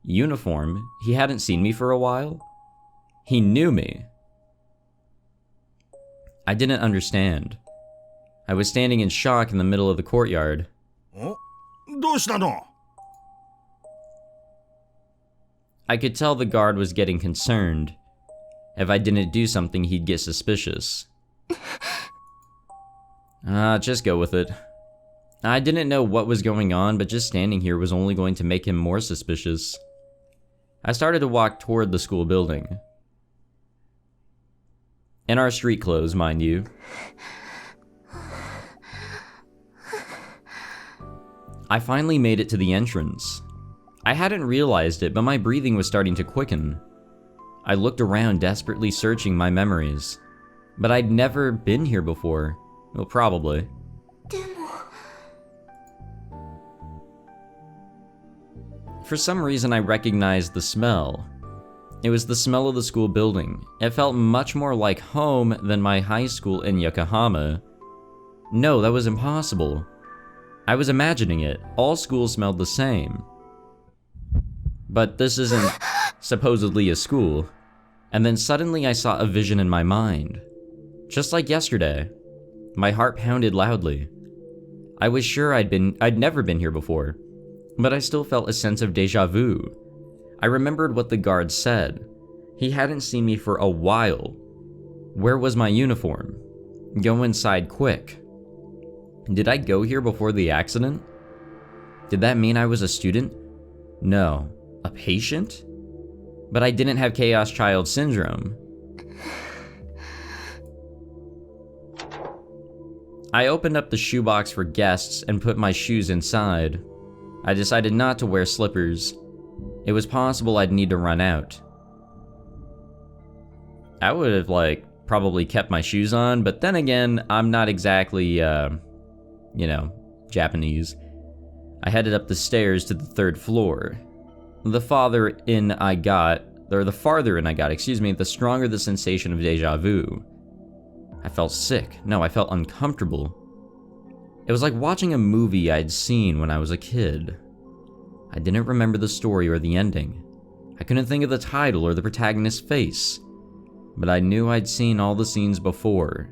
Uniform? He hadn't seen me for a while? He knew me. I didn't understand. I was standing in shock in the middle of the courtyard. どうしたの? I could tell the guard was getting concerned. If I didn't do something, he'd get suspicious. Just go with it. I didn't know what was going on, but just standing here was only going to make him more suspicious. I started to walk toward the school building. In our street clothes, mind you. I finally made it to the entrance. I hadn't realized it, but my breathing was starting to quicken. I looked around, desperately searching my memories. But I'd never been here before. Well, probably. でも。 For some reason, I recognized the smell. It was the smell of the school building. It felt much more like home than my high school in Yokohama. No, that was impossible. I was imagining it. All schools smelled the same. But this isn't supposedly a school. And then suddenly I saw a vision in my mind. Just like yesterday. My heart pounded loudly. I was sure I'd never been here before. But I still felt a sense of deja vu. I remembered what the guard said. He hadn't seen me for a while. Where was my uniform? Go inside quick. Did I go here before the accident? Did that mean I was a student? No. A patient? But I didn't have Chaos Child Syndrome. I opened up the shoebox for guests and put my shoes inside. I decided not to wear slippers. It was possible I'd need to run out. I would have, probably kept my shoes on, but then again, I'm not exactly, Japanese. I headed up the stairs to the 3rd floor. The farther in I got, the stronger the sensation of deja vu. I felt sick. No, I felt uncomfortable. It was like watching a movie I'd seen when I was a kid. I didn't remember the story or the ending. I couldn't think of the title or the protagonist's face. But I knew I'd seen all the scenes before.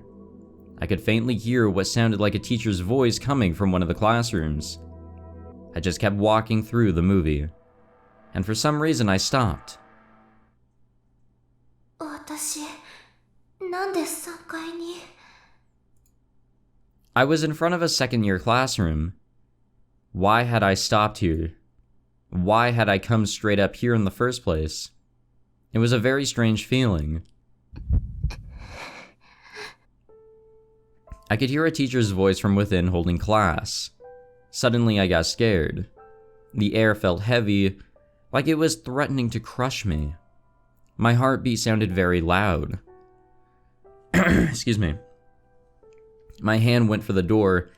I could faintly hear what sounded like a teacher's voice coming from one of the classrooms. I just kept walking through the movie. And for some reason I stopped. 私、なんで3階に? I was in front of a second-year classroom. Why had I stopped here? Why had I come straight up here in the first place? It was a very strange feeling. I could hear a teacher's voice from within holding class. Suddenly I got scared. The air felt heavy, like it was threatening to crush me. My heartbeat sounded very loud. Excuse me. My hand went for the door,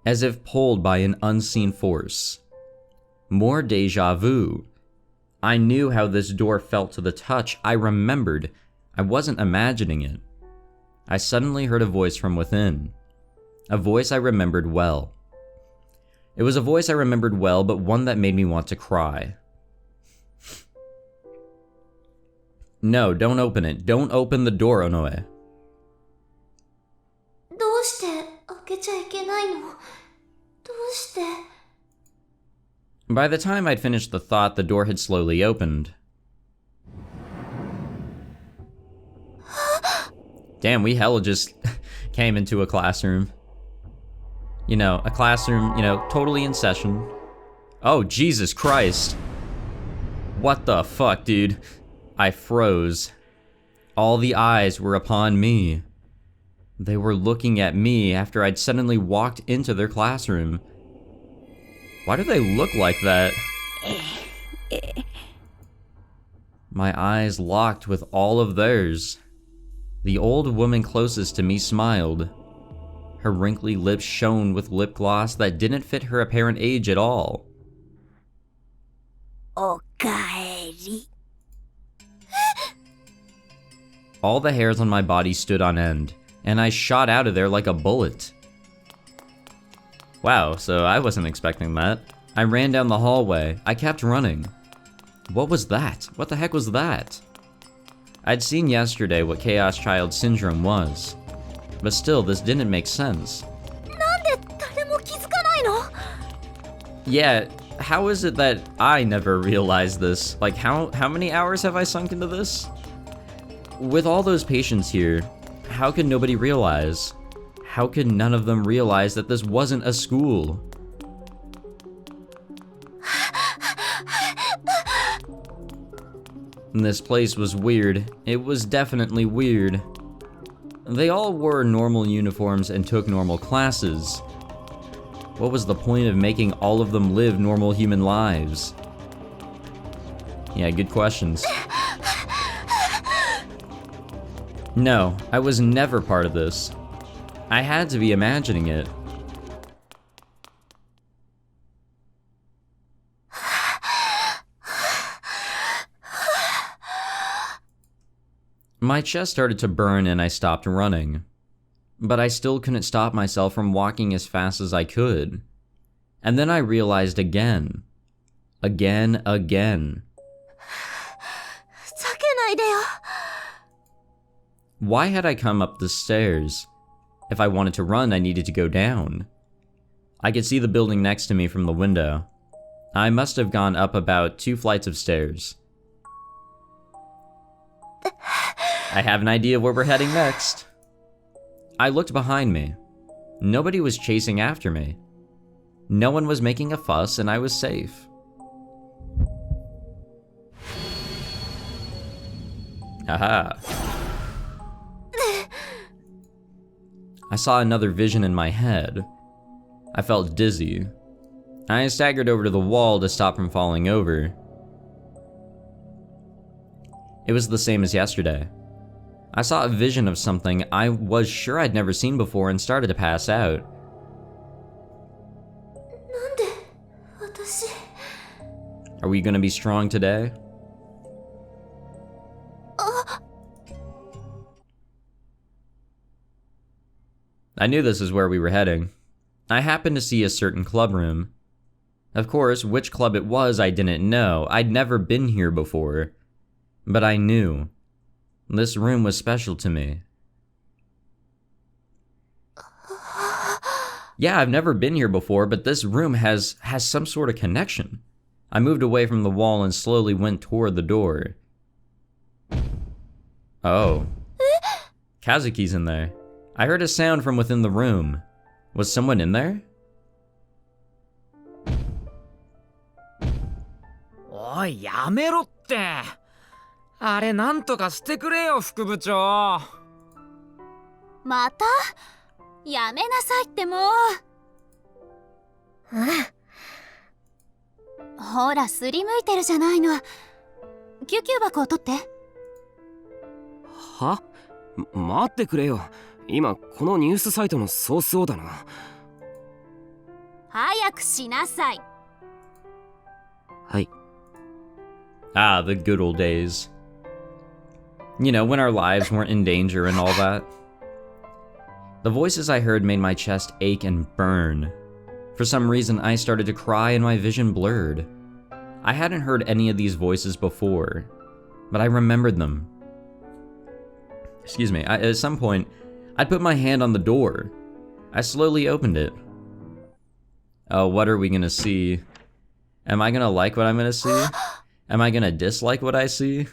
as if pulled by an unseen force. More deja vu. I knew how this door felt to the touch. I remembered. I wasn't imagining it. I suddenly heard a voice from within. A voice I remembered well. It was a voice I remembered well, but one that made me want to cry. No, don't open it. Don't open the door, Onoe. どうして開けちゃいけないの? どうして? By the time I'd finished the thought, the door had slowly opened. Damn, we hella just came into a classroom. You know, a classroom, you know, totally in session. Oh, Jesus Christ. What the fuck, dude? I froze. All the eyes were upon me. They were looking at me after I'd suddenly walked into their classroom. Why do they look like that? My eyes locked with all of theirs. The old woman closest to me smiled. Her wrinkly lips shone with lip gloss that didn't fit her apparent age at all. Okaeri. All the hairs on my body stood on end, and I shot out of there like a bullet. Wow, so I wasn't expecting that. I ran down the hallway. I kept running. What was that? What the heck was that? I'd seen yesterday what Chaos Child Syndrome was, but still, this didn't make sense. Yeah, how is it that I never realized this? Like, how many hours have I sunk into this? With all those patients here, how could nobody realize? How could none of them realize that this wasn't a school? This place was weird. It was definitely weird. They all wore normal uniforms and took normal classes. What was the point of making all of them live normal human lives? Yeah, good questions. No, I was never part of this. I had to be imagining it. My chest started to burn and I stopped running. But I still couldn't stop myself from walking as fast as I could. And then I realized again. Again. Why had I come up the stairs? If I wanted to run, I needed to go down. I could see the building next to me from the window. I must have gone up about 2 flights of stairs. I have an idea where we're heading next. I looked behind me. Nobody was chasing after me. No one was making a fuss, and I was safe. Aha. I saw another vision in my head. I felt dizzy. I staggered over to the wall to stop from falling over. It was the same as yesterday. I saw a vision of something I was sure I'd never seen before and started to pass out. Are we gonna be strong today? I knew this is where we were heading. I happened to see a certain club room. Of course, which club it was I didn't know. I'd never been here before. But I knew. This room was special to me. Yeah, I've never been here before, but this room has some sort of connection. I moved away from the wall and slowly went toward the door. Oh. Kazuki's in there. I heard a sound from within the room. Was someone in there? Oi, やめろって。あれなんとかしてくれよ、副部長。またやめなさいってもう。ほら、すりむいてるじゃないの。救急箱を取って。は？待ってくれよ。今このニュースサイトのソースをだな。早くしなさい。はい。Ah, the good old days. You know, when our lives weren't in danger and all that. The voices I heard made my chest ache and burn. For some reason, I started to cry and my vision blurred. I hadn't heard any of these voices before, but I remembered them. Excuse me, at some point, I'd put my hand on the door. I slowly opened it. Oh, what are we gonna see? Am I gonna like what I'm gonna see? Am I gonna dislike what I see?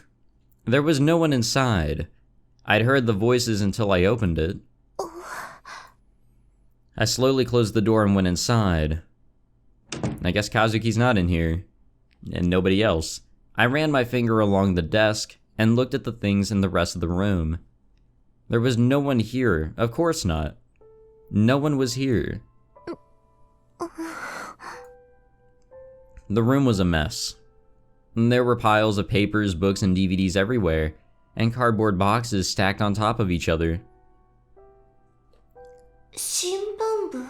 There was no one inside. I'd heard the voices until I opened it. I slowly closed the door and went inside. I guess Kazuki's not in here. And nobody else. I ran my finger along the desk and looked at the things in the rest of the room. There was no one here. Of course not. No one was here. The room was a mess. There were piles of papers, books, and DVDs everywhere, and cardboard boxes stacked on top of each other. 新聞部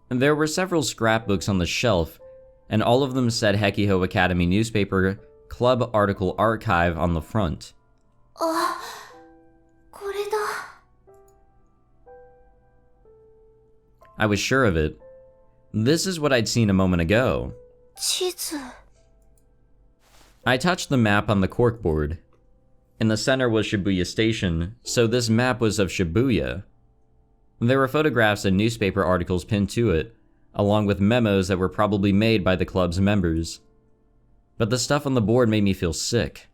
There were several scrapbooks on the shelf, and all of them said Hekiho Academy Newspaper Club Article Archive on the front. あ、これだ。 I was sure of it. This is what I'd seen a moment ago. 地図 I touched the map on the corkboard. In the center was Shibuya Station, so this map was of Shibuya. There were photographs and newspaper articles pinned to it, along with memos that were probably made by the club's members. But the stuff on the board made me feel sick.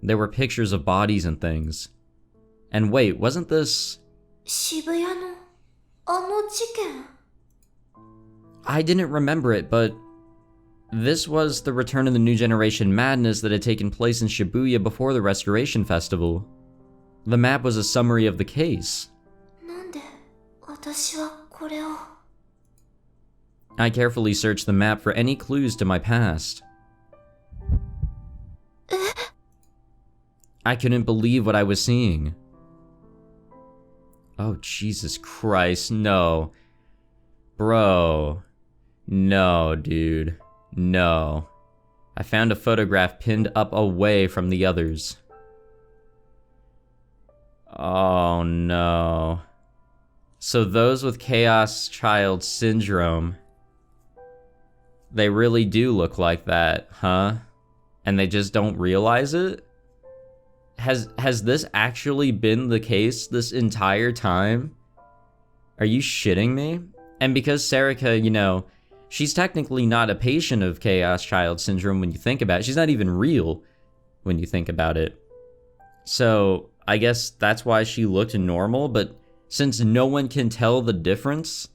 There were pictures of bodies and things. And wait, wasn't this... 渋谷のあの事件 I didn't remember it, but... This was the return of the New Generation madness that had taken place in Shibuya before the Restoration Festival. The map was a summary of the case. なんで私はこれを I carefully searched the map for any clues to my past. I couldn't believe what I was seeing. Oh, Jesus Christ, no. Bro. No, dude. No. I found a photograph pinned up away from the others. Oh, no. So those with Chaos Child Syndrome, they really do look like that, huh? And they just don't realize it? Has this actually been the case this entire time? Are you shitting me? And because Sarika, you know, she's technically not a patient of Chaos Child Syndrome when you think about it. She's not even real when you think about it. So, I guess that's why she looked normal, but since no one can tell the difference,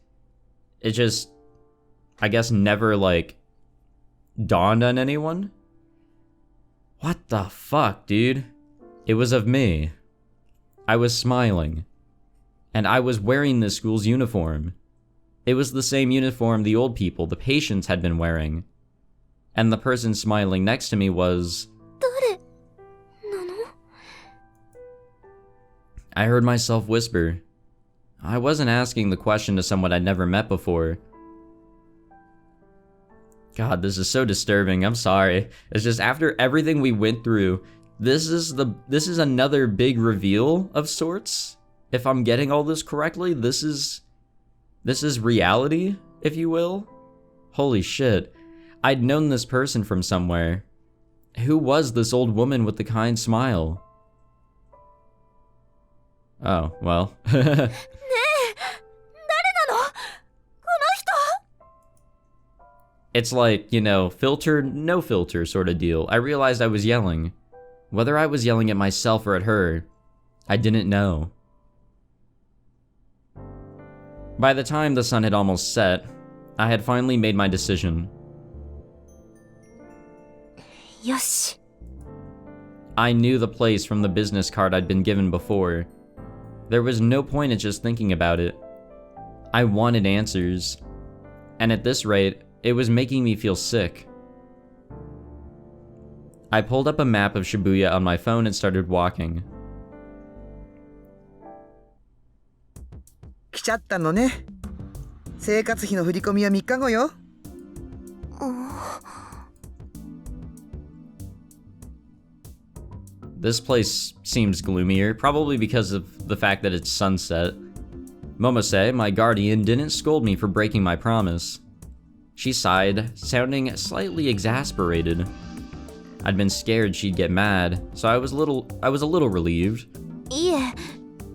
it just, I guess, never, like, dawned on anyone? What the fuck, dude? It was of me. I was smiling. And I was wearing this school's uniform. It was the same uniform the old people, the patients, had been wearing. And the person smiling next to me was... 誰なの I heard myself whisper. I wasn't asking the question to someone I'd never met before. God, this is so disturbing. I'm sorry. It's just after everything we went through, this is another big reveal of sorts. If I'm getting all this correctly, this is reality, if you will. Holy shit. I'd known this person from somewhere. Who was this old woman with the kind smile? Oh, well. ねえ誰なのこの人 It's like, you know, filter, no filter sort of deal. I realized I was yelling. Whether I was yelling at myself or at her, I didn't know. By the time the sun had almost set, I had finally made my decision. よし I knew the place from the business card I'd been given before. There was no point in just thinking about it. I wanted answers. And at this rate, it was making me feel sick. I pulled up a map of Shibuya on my phone and started walking. 来ちゃったのね。生活費の振り込みは3日後よ。This place seems gloomier, probably because of the fact that it's sunset. Momose, my guardian, didn't scold me for breaking my promise. She sighed, sounding slightly exasperated. I'd been scared she'd get mad, so I was a little relieved. いえ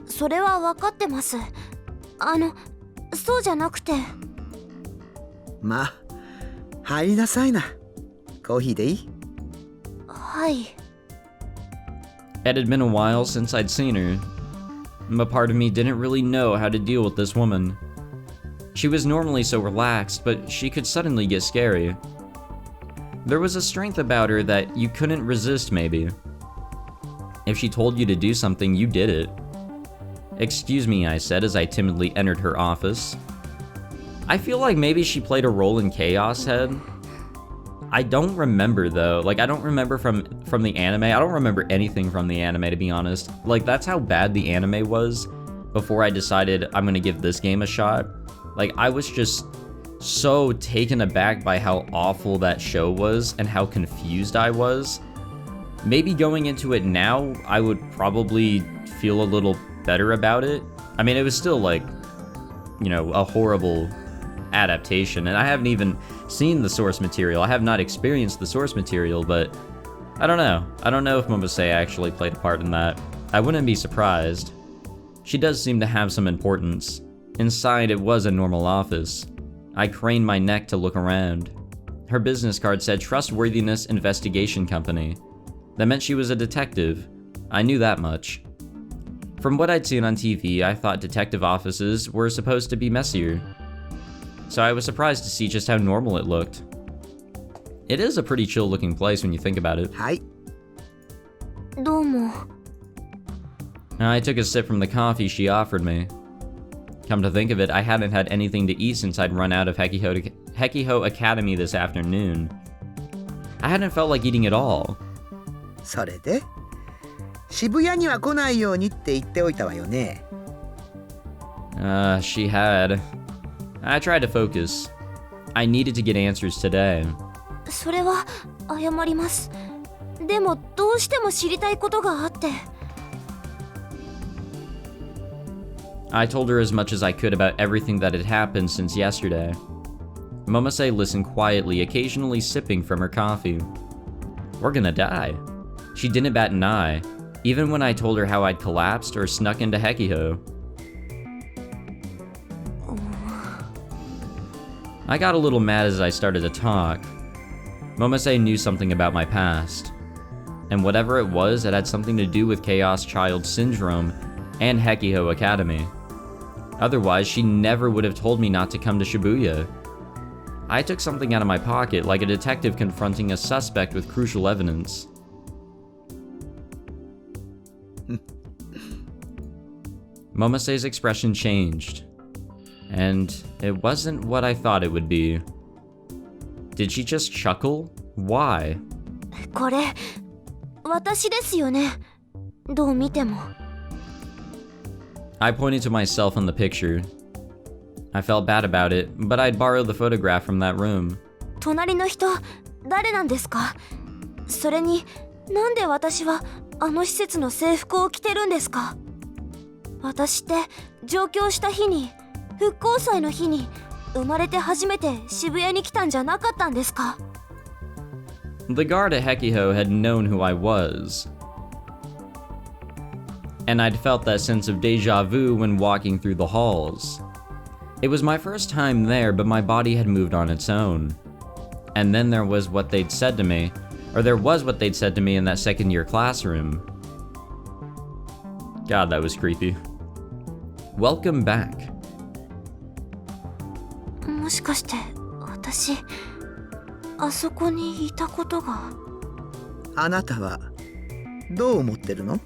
それは分かってますそうじゃなくてまあ、入りなさいな。コーヒーでいい？はい It had been a while since I'd seen her, but part of me didn't really know how to deal with this woman. She was normally so relaxed, but she could suddenly get scary. There was a strength about her that you couldn't resist, maybe. If she told you to do something, you did it. "Excuse me," I said as I timidly entered her office. I feel like maybe she played a role in Chaos Head. I don't remember though. Like, I don't remember from the anime. I don't remember anything from the anime, to be honest. Like, that's how bad the anime was before I decided I'm gonna give this game a shot. Like, I was just so taken aback by how awful that show was and how confused I was. Maybe going into it now, I would probably feel a little better about it. I mean, it was still like, you know, a horrible adaptation, and I haven't even seen the source material. I have not experienced the source material, but I don't know. I don't know if Momose actually played a part in that. I wouldn't be surprised. She does seem to have some importance. Inside, it was a normal office. I craned my neck to look around. Her business card said Trustworthiness Investigation Company. That meant she was a detective. I knew that much. From what I'd seen on TV, I thought detective offices were supposed to be messier. So I was surprised to see just how normal it looked. It is a pretty chill looking place when you think about it. はい。どうも。 I took a sip from the coffee she offered me. Come to think of it, I hadn't had anything to eat since I'd run out of Hekiho Academy this afternoon. I hadn't felt like eating at all. それで渋谷には来ないようにって言っておいたわよね。She had. I tried to focus. I needed to get answers today. それは謝ります。でもどうしても知りたいことがあって。I told her as much as I could about everything that had happened since yesterday. Momose listened quietly, occasionally sipping from her coffee. We're gonna die. She didn't bat an eye, even when I told her how I'd collapsed or snuck into Hekiho. I got a little mad as I started to talk. Momose knew something about my past. And whatever it was, it had something to do with Chaos Child Syndrome and Hekiho Academy. Otherwise, she never would have told me not to come to Shibuya. I took something out of my pocket, like a detective confronting a suspect with crucial evidence. Momose's expression changed, and it wasn't what I thought it would be. Did she just chuckle? Why? これ私ですよね。どう見ても。 I pointed to myself in the picture. I felt bad about it, but I'd borrowed the photograph from that room. 隣の人誰なんですか？それになんで私はあの施設の制服を着てるんですか？私って上京した日に復興祭の日に生まれて初めて渋谷に来たんじゃなかったんですか？ The guard at Hekiho had known who I was. And I'd felt that sense of deja vu when walking through the halls. It was my first time there, but my body had moved on its own. And then there was what they'd said to me, or there was what they'd said to me in that second-year classroom. God, that was creepy. Welcome back. もしかして私あそこにいたことが。あなたはどう思ってるの？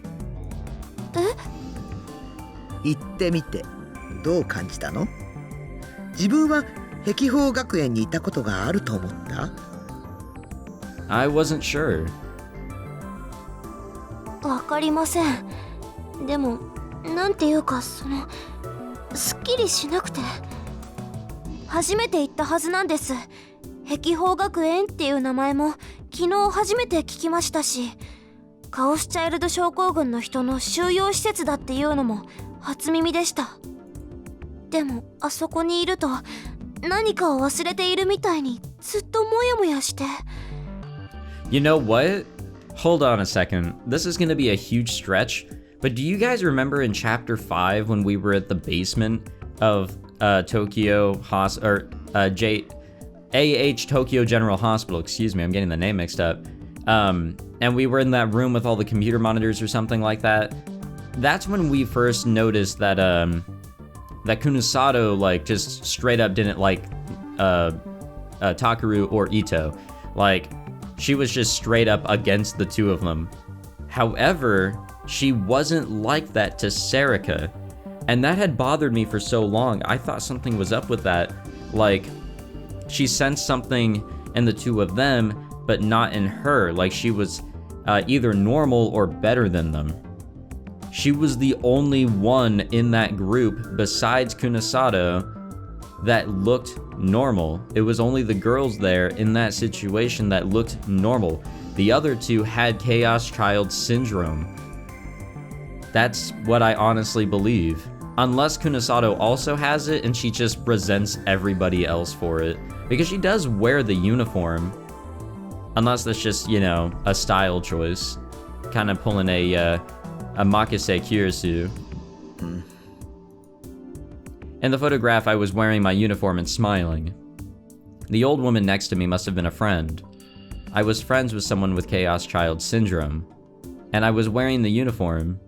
言ってみてどう感じたの？自分は碧峰学園にいたことがあると思った？ I wasn't sure. わかりません。でもなんていうかすっきりしなくて。初めて行ったはずなんです。碧峰学園っていう名前も昨日初めて聞きましたし、カオスチャイルド症候群の人の収容施設だっていうのも初耳でした。でもあそこにいると何かを忘れているみたいにずっとモヤモヤして。 You know what? Hold on a second. This is gonna be a huge stretch, but do you guys remember in Chapter 5 when we were at the basement of Tokyo AH Tokyo General Hospital, excuse me, I'm getting the name mixed up. and we were in that room with all the computer monitors or something like that. That's when we first noticed that that Kunisado like just straight up didn't like Takuru or Ito. Like, she was just straight up against the two of them. However, she wasn't like that to Serika, and that had bothered me for so long. I thought something was up with that. Like, she sensed something in the two of them, but not in her. Like, she was either normal or better than them. She was the only one in that group besides Kunisado that looked normal. It was only the girls there in that situation that looked normal. The other two had Chaos Child Syndrome. That's what I honestly believe. Unless Kunisado also has it and she just resents everybody else for it. Because she does wear the uniform. Unless that's just, you know, a style choice. Kind of pulling a Makise Kirisu. In the photograph, I was wearing my uniform and smiling. The old woman next to me must have been a friend. I was friends with someone with Chaos Child Syndrome. And I was wearing the uniform.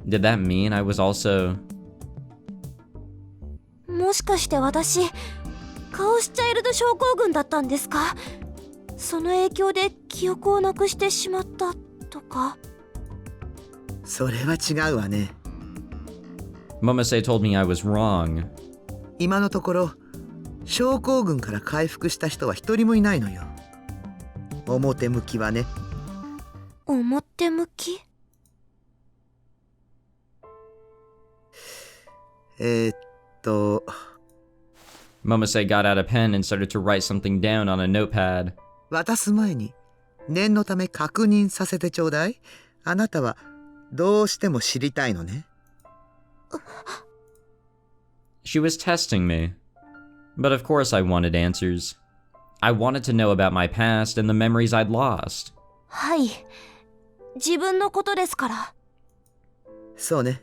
Did that mean I was also... もしかして私、カオスチャイルド症候群だったんですか？その影響で記憶をなくしてしまったとか？それは違うわね。Momose told me I was wrong. 今のところ症候群から回復した人は一人もいないのよ。表向きはね。表向き？Momose got out a pen and started to write something down on a notepad. 渡す前に念のため確認させてちょうだい。あなたはどうしても知りたいのね。She was testing me. But of course I wanted answers. I wanted to know about my past and the memories I'd lost. はい。自分のことですから。そうね。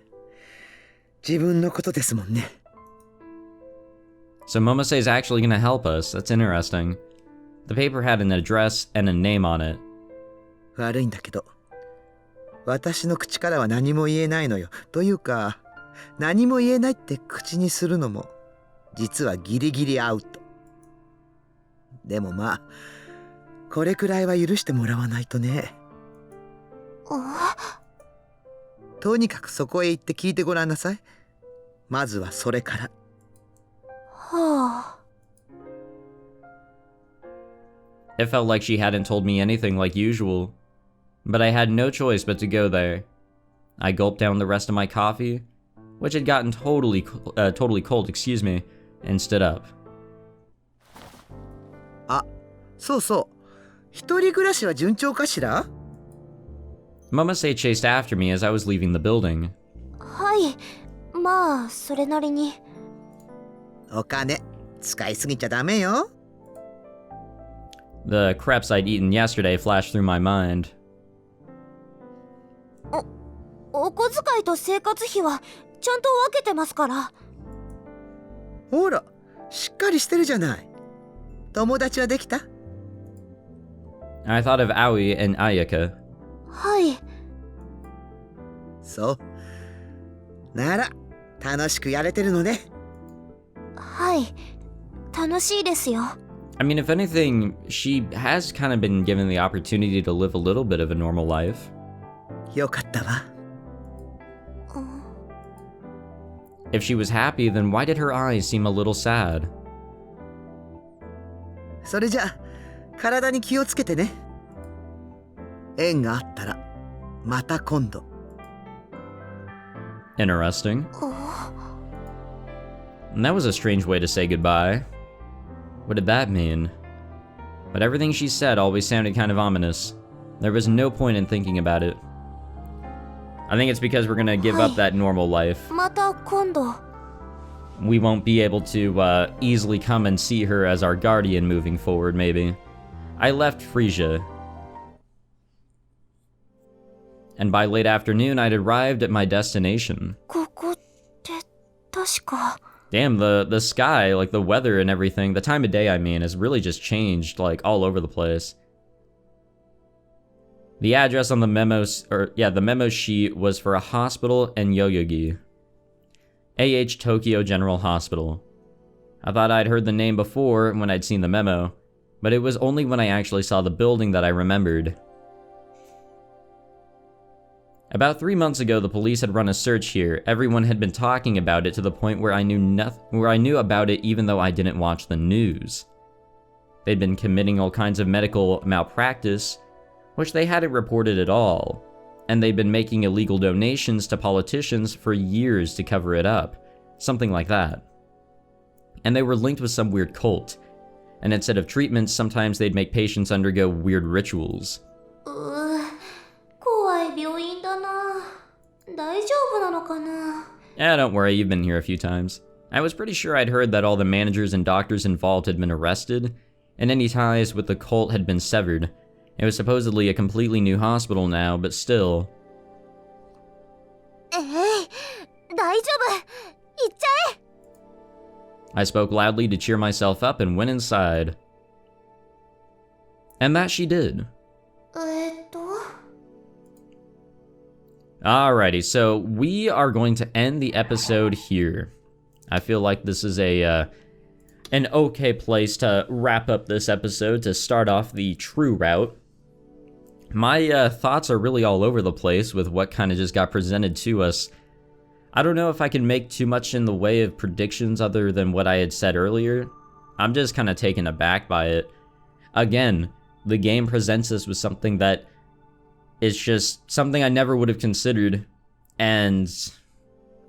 自分のことですもんね。So Momose is actually going to help us. That's interesting. The paper had an address and a name on it. 悪いんだけど、私の口からは何も言えないのよ。というか、何も言えないって口にするのも、実はギリギリアウト。でもまあ、これくらいは許してもらわないとね。とにかくそこへ行って聞いてごらんなさい。まずはそれから。はあ。It felt like she hadn't told me anything like usual. But I had no choice but to go there. I gulped down the rest of my coffee, which had gotten totally cold, and stood up. あ、そうそう。一人暮らしは順調かしら？ Momose chased after me as I was leaving the building. はい。まあ、それなりに。お金、使いすぎちゃダメよ。The crepes I'd eaten yesterday flashed through my mind. お小遣いと生活費はちゃんと分けてますから。ほら、しっかりしてるじゃない。友達はできた？ I thought of Aoi and Ayaka. はい。そう。なら、楽しくやれてるのね。はい。楽しいですよ。I mean, if anything, she has kind of been given the opportunity to live a little bit of a normal life. よかったわ。If she was happy, then why did her eyes seem a little sad? それじゃあ、体に気をつけてね。縁があったら、また今度。Interesting. And that was a strange way to say goodbye. What did that mean? But everything she said always sounded kind of ominous. There was no point in thinking about it. I think it's because we're gonna give up that normal life. また今度。We won't be able to easily come and see her as our guardian moving forward, maybe. I left Frisia. And by late afternoon, I'd arrived at my destination. ここって確か。Damn, the sky, like the weather and everything, the time of day I mean, has really just changed, like, all over the place. The address on the the memo sheet was for a hospital in Yoyogi. AH Tokyo General Hospital. I thought I'd heard the name before when I'd seen the memo, but it was only when I actually saw the building that I remembered. About 3 months ago, the police had run a search here. Everyone had been talking about it to the point where I knew about it even though I didn't watch the news. They'd been committing all kinds of medical malpractice, which they hadn't reported at all, and they'd been making illegal donations to politicians for years to cover it up, something like that. And they were linked with some weird cult, and instead of treatments, sometimes they'd make patients undergo weird rituals. 怖い病院だな。大丈夫なのかな? Yeah, don't worry, you've been here a few times. I was pretty sure I'd heard that all the managers and doctors involved had been arrested, and any ties with the cult had been severed. It was supposedly a completely new hospital now, but still. 大丈夫。行っちゃえ。 I spoke loudly to cheer myself up and went inside. And that she did. Alrighty, so we are going to end the episode here. I feel like this is an okay place to wrap up this episode to start off the true route. My thoughts are really all over the place with what kind of just got presented to us. I don't know if I can make too much in the way of predictions other than what I had said earlier. I'm just kind of taken aback by it. Again, the game presents us with something that is just something I never would have considered, and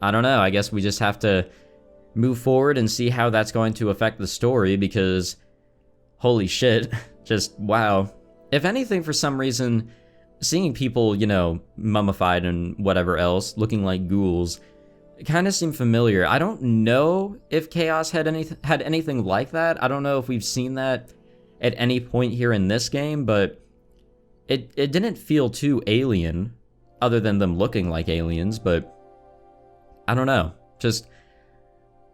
I don't know, I guess we just have to move forward and see how that's going to affect the story, because holy shit, just wow. If anything, for some reason, seeing people, you know, mummified and whatever else, looking like ghouls, it kind of seemed familiar. I don't know if Chaos had anything like that. I don't know if we've seen that at any point here in this game, but it didn't feel too alien, other than them looking like aliens, but I don't know. Just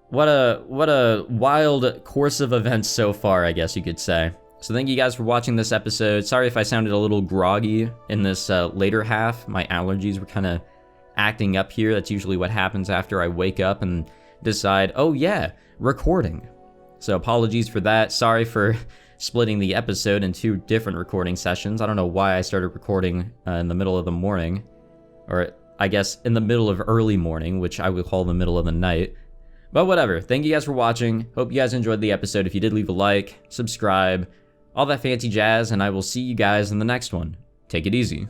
what a wild course of events so far, I guess you could say. So thank you guys for watching this episode. Sorry if I sounded a little groggy in this later half. My allergies were kind of acting up here. That's usually what happens after I wake up and decide, oh yeah, recording. So apologies for that. Sorry for splitting the episode in 2 different recording sessions. I don't know why I started recording in the middle of the morning, or I guess in the middle of early morning, which I would call the middle of the night. But whatever. Thank you guys for watching. Hope you guys enjoyed the episode. If you did, leave a like, subscribe, all that fancy jazz, and I will see you guys in the next one. Take it easy.